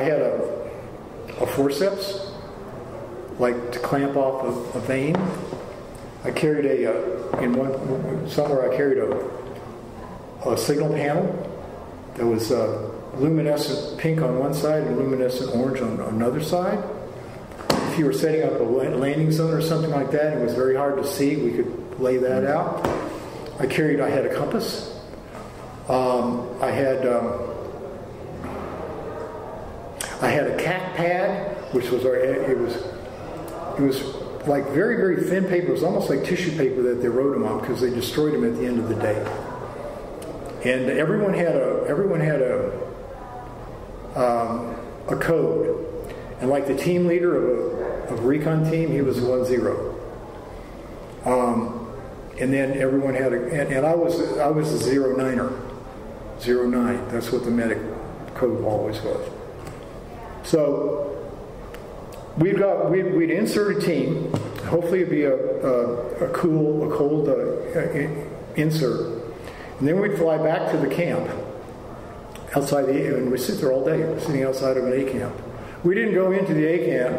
B: had a forceps, like to clamp off a vein. I carried somewhere I carried a signal panel that was luminescent pink on one side and luminescent orange on another side. If you were setting up a landing zone or something like that, it was very hard to see. We could lay that out. I had a compass. I had a CAC pad, which was it was like very, very thin paper. It was almost like tissue paper that they wrote them on because they destroyed them at the end of the day. And everyone had a code. And like the team leader of a recon team, he was 1-0. And then everyone had and I was a 09er. 09. That's what the medic code always was. So we'd insert a team. Hopefully it'd be a cold insert. And then we'd fly back to the camp outside and we'd sit there all day, sitting outside of an A camp. We didn't go into the A camp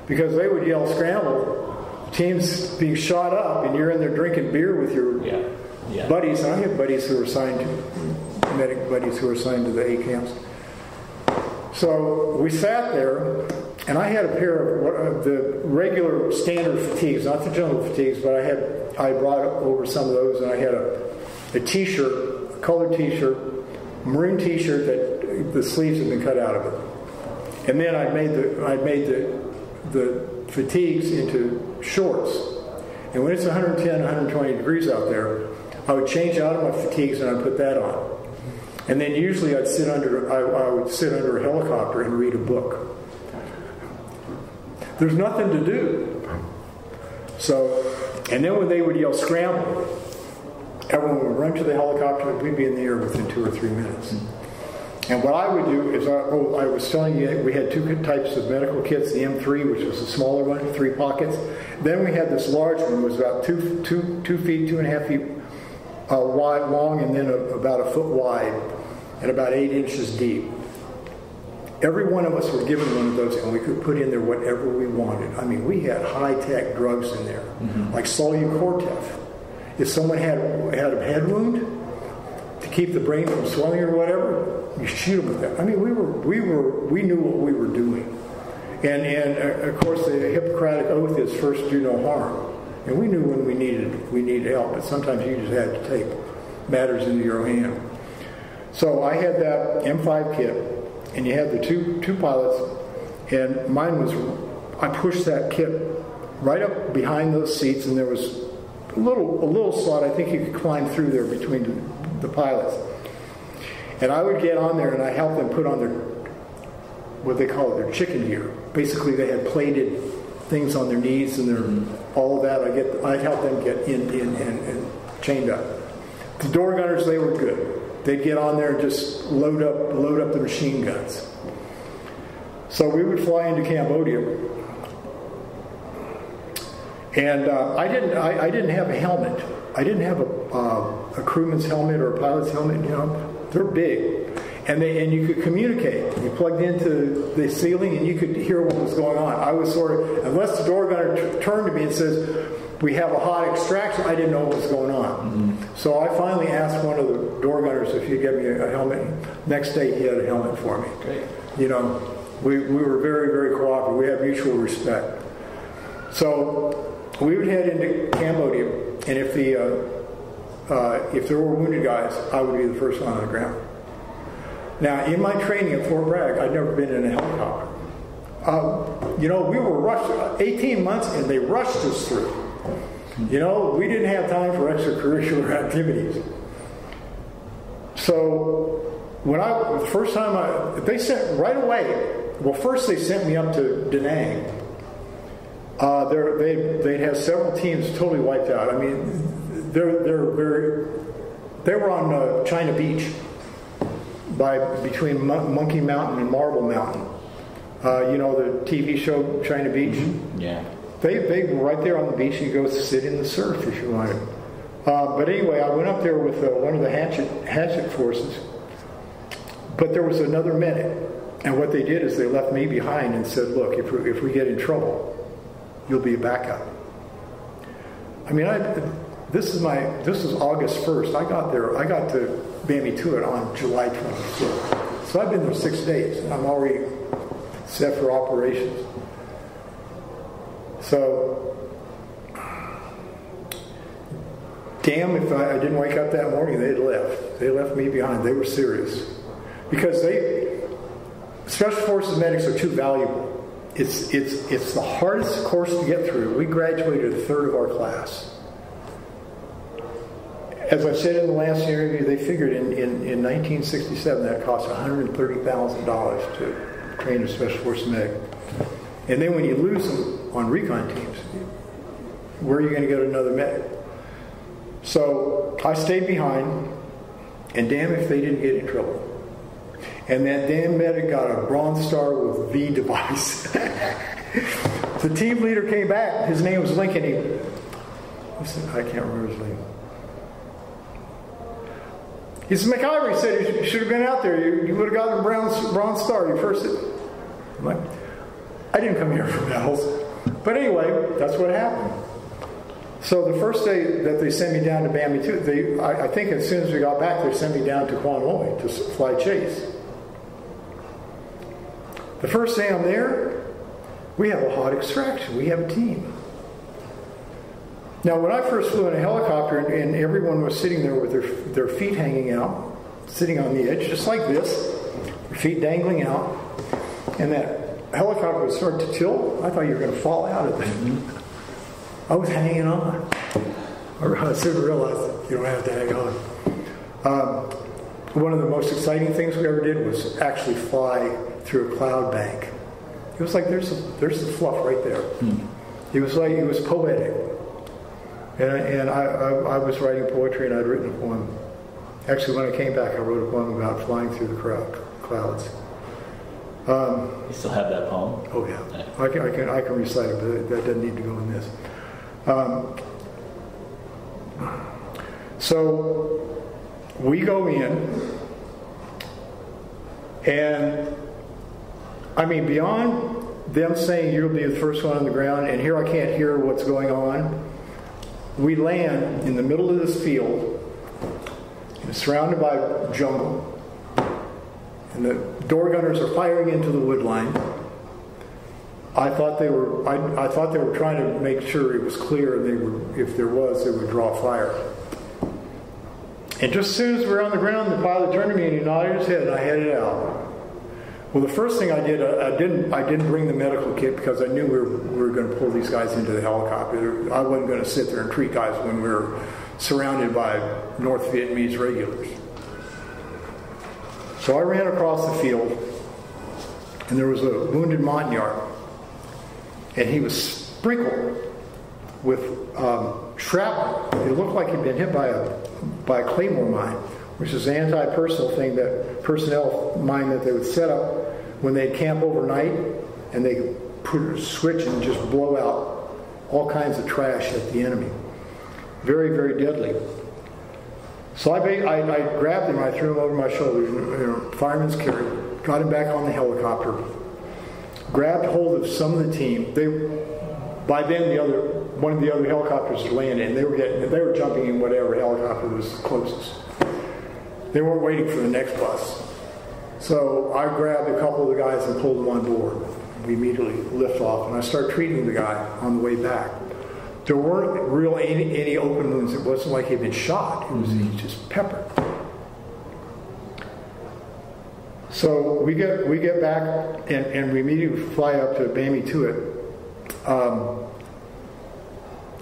B: because they would yell scramble. The team's being shot up, and you're in there drinking beer with your buddies. And I have buddies who are assigned to medic buddies who are assigned to the A camps. So we sat there, and I had a pair of the regular standard fatigues, not the jungle fatigues, but I brought over some of those, and I had a T-shirt, a colored T-shirt, maroon T-shirt that the sleeves had been cut out of it, and then I made the fatigues into shorts. And when it's 110, 120 degrees out there, I would change out of my fatigues and I'd put that on. And then usually I would sit under a helicopter and read a book. There's nothing to do. So, and then when they would yell scramble, everyone would run to the helicopter and we'd be in the air within 2 or 3 minutes. And what I would do is, I was telling you, we had 2 types of medical kits, the M3, which was the smaller one, 3 pockets. Then we had this large one, it was about 2 feet, 2.5 feet wide, long, and then about a foot wide, and about 8 inches deep. every one of us were given one of those, and we could put in there whatever we wanted. I mean, we had high-tech drugs in there, like Solu-Cortef. If someone had a head wound, to keep the brain from swelling or whatever, you shoot them with that. I mean, we knew what we were doing. And of course, the Hippocratic Oath is first do no harm. And we knew when we needed help, but sometimes you just had to take matters into your own hand. So I had that M5 kit, and you had the two pilots, and mine was, I pushed that kit right up behind those seats, and there was a little slot. I think you could climb through there between the pilots. And I would get on there, and I helped them put on their, what they call it, their chicken gear. Basically, they had plated things on their knees and all of that. I'd help them get in and chained up. The door gunners, they were good. They'd get on there and just load up the machine guns. So we would fly into Cambodia, and I didn't have a helmet. I didn't have a crewman's helmet or a pilot's helmet. You know, they're big. And you could communicate. You plugged into the ceiling and you could hear what was going on. I was sort of, unless the door gunner turned to me and says, we have a hot extraction, I didn't know what was going on. Mm-hmm. So I finally asked one of the door gunners if he'd get me a helmet. Next day he had a helmet for me.
C: Great.
B: You know, we were very, very cooperative. We had mutual respect. So we would head into Cambodia, and if there were wounded guys, I would be the first one on the ground. Now, in my training at Fort Bragg, I'd never been in a helicopter. You know, we were rushed 18 months, and they rushed us through. You know, we didn't have time for extracurricular activities. So, the first time they sent right away. Well, first they sent me up to Da Nang. They'd have several teams totally wiped out. I mean, they were on China Beach. Between Monkey Mountain and Marble Mountain. You know the TV show China Beach?
A: Mm-hmm. Yeah.
B: They were right there on the beach. You go sit in the surf if you wanted. But anyway, I went up there with one of the hatchet forces. But there was another medic. And what they did is they left me behind and said, look, if we get in trouble, you'll be a backup. I mean, this is August 1st. I got to Bambi Tuit on July 26th. So I've been there 6 days, and I'm already set for operations. So, damn if I didn't wake up that morning, they'd left. They left me behind. They were serious. Because Special Forces medics are too valuable. It's the hardest course to get through. We graduated a third of our class. As I said in the last interview, they figured in 1967 that it cost $130,000 to train a Special Forces medic. And then when you lose them on recon teams, where are you going to get another medic? So I stayed behind, and damn if they didn't get in trouble. And that damn medic got a Bronze Star with V device. The team leader came back. His name was Lincoln. I can't remember his name. He said, MacIver, he said, you should have been out there. You would have gotten a Bronze Star. You first. I'm like, I didn't come here for medals. But anyway, that's what happened. So the first day that they sent me down to Bambi Tuit, I think as soon as we got back, they sent me down to Quan Moi to fly chase. The first day I'm there, we have a hot extraction. We have a team. Now, when I first flew in a helicopter and everyone was sitting there with their feet hanging out, sitting on the edge, just like this, their feet dangling out, and that helicopter would start to tilt, I thought you were going to fall out of it. I was hanging on. I soon realized that you don't have to hang on. One of the most exciting things we ever did was actually fly through a cloud bank. It was like there's the fluff right there. It was poetic. And I was writing poetry, and I'd written a poem. Actually, when I came back, I wrote a poem about flying through the clouds.
A: You still have that poem?
B: Oh yeah, I can recite it, but that doesn't need to go in this. So we go in, and I mean, beyond them saying you'll be the first one on the ground, and here I can't hear what's going on, we land in the middle of this field, and it's surrounded by jungle, and the door gunners are firing into the wood line. I thought they were trying to make sure it was clear. If there was, they would draw fire. And just as soon as we were on the ground, the pilot turned to me and he nodded his head, and I headed out. Well, the first thing I did, I didn't bring the medical kit because I knew we were going to pull these guys into the helicopter. I wasn't going to sit there and treat guys when we were surrounded by North Vietnamese regulars. So I ran across the field, and there was a wounded Montagnard, and he was sprinkled with shrapnel. It looked like he'd been hit by a claymore mine, which is an anti-personnel thing, that personnel mine that they would set up when they'd camp overnight, and they put a switch and just blow out all kinds of trash at the enemy. Very, very deadly. So I grabbed him, I threw him over my shoulders, fireman's carry, got him back on the helicopter, grabbed hold of some of the team. By then, one of the other helicopters had landed, and they were jumping in whatever helicopter was closest. They weren't waiting for the next bus. So I grabbed a couple of the guys and pulled them on board. We immediately lift off, and I start treating the guy on the way back. There weren't really any open wounds. It wasn't like he'd been shot. He just peppered. So we get back, and we immediately fly up to Bammy Tuit,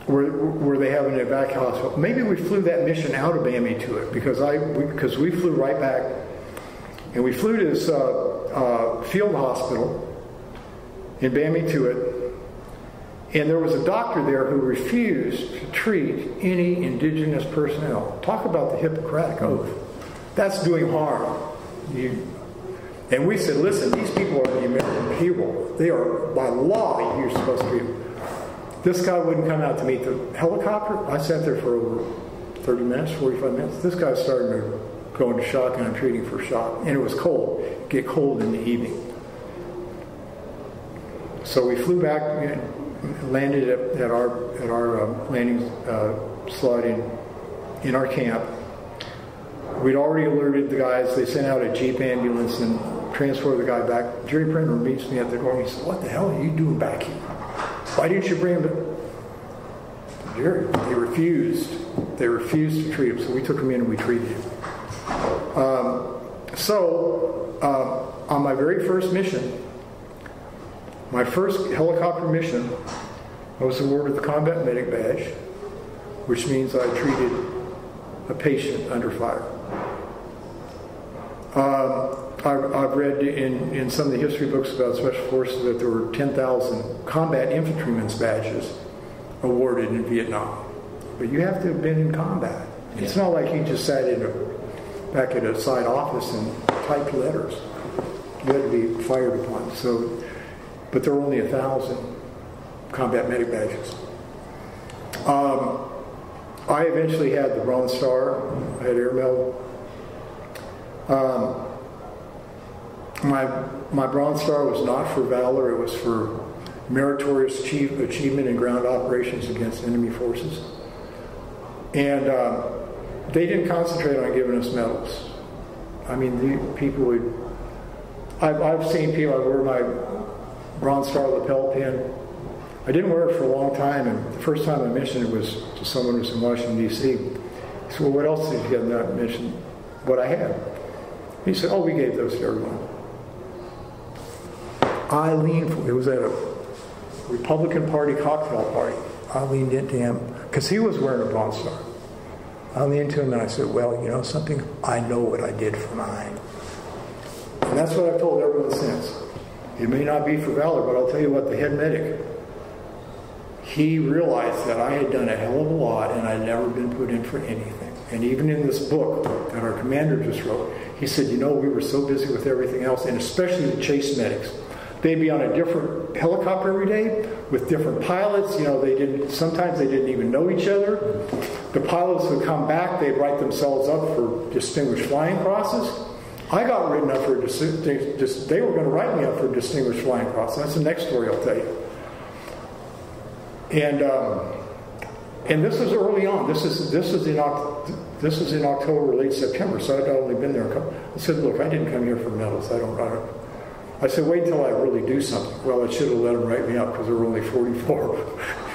B: where they have an evac hospital. Maybe we flew that mission out of Bammy Tuit because we flew right back, and we flew to this field hospital in Bammy Tuit, and there was a doctor there who refused to treat any indigenous personnel. Talk about the Hippocratic Oath. That's doing harm. And we said, listen, these people are the American people. They are, by law, you're supposed to be. This guy wouldn't come out to meet the helicopter. I sat there for over 30 minutes, 45 minutes. This guy started to go into shock, and I'm treating for shock. And it was cold. It'd get cold in the evening. So we flew back and landed at our landing slot in our camp. We'd already alerted the guys. They sent out a Jeep ambulance and transported the guy back. Jerry Printer meets me at the door, and he said, "What the hell are you doing back here? Why didn't you bring him to Jerry?" They refused. They refused to treat him, so we took him in and we treated him. On my very first mission, my first helicopter mission, I was awarded the Combat Medic Badge, which means I treated a patient under fire. I've read in some of the history books about Special Forces that there were 10,000 combat infantrymen's badges awarded in Vietnam. But you have to have been in combat. Yeah. It's not like you just sat back at a side office and typed letters. You had to be fired upon. But there were only 1,000 combat medic badges. I eventually had the Bronze Star. I had Air Medal. My Bronze Star was not for valor. It was for meritorious achievement in ground operations against enemy forces. And they didn't concentrate on giving us medals. I mean, the people would... I've seen people, I wear my Bronze Star lapel pin. I didn't wear it for a long time, and the first time I mentioned it was to someone who was in Washington, D.C. He said, "Well, what else did you get?" And I mentioned what I had. He said, "Oh, we gave those to everyone." I leaned for it. Was at a Republican Party cocktail party. I leaned into him because he was wearing a Bronze Star. I leaned into him and I said, "Well, you know something? I know what I did for mine." And that's what I've told everyone since. It may not be for valor, but I'll tell you what, the head medic, he realized that I had done a hell of a lot and I'd never been put in for anything. And even in this book that our commander just wrote, he said, "You know, we were so busy with everything else, and especially the chase medics. They'd be on a different helicopter every day with different pilots. You know, sometimes they didn't even know each other. The pilots would come back, they'd write themselves up for distinguished flying crosses. I got written up for they were going to write me up for a Distinguished Flying Cross. That's the next story I'll tell you. And this is early on. This is in October, late September. So I'd only been there a couple. I said, look, I didn't come here for medals. I said, wait until I really do something. Well, I should have let them write me up because there were only 44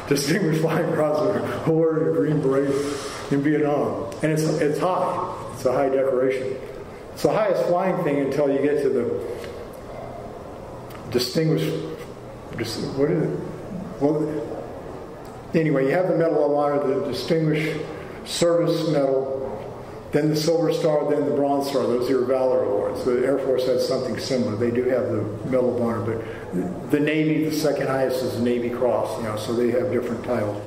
B: Distinguished Flying Crosses awarded a Green Beret in Vietnam. And it's high. It's a high decoration. It's the highest flying thing until you get to the distinguished. What is it? Well, anyway, you have the Medal of Honor, the Distinguished Service Medal, then the Silver Star, then the Bronze Star. Those are your Valor Awards. The Air Force has something similar. They do have the Medal of Honor, but the Navy, the second highest is the Navy Cross. So they have different titles.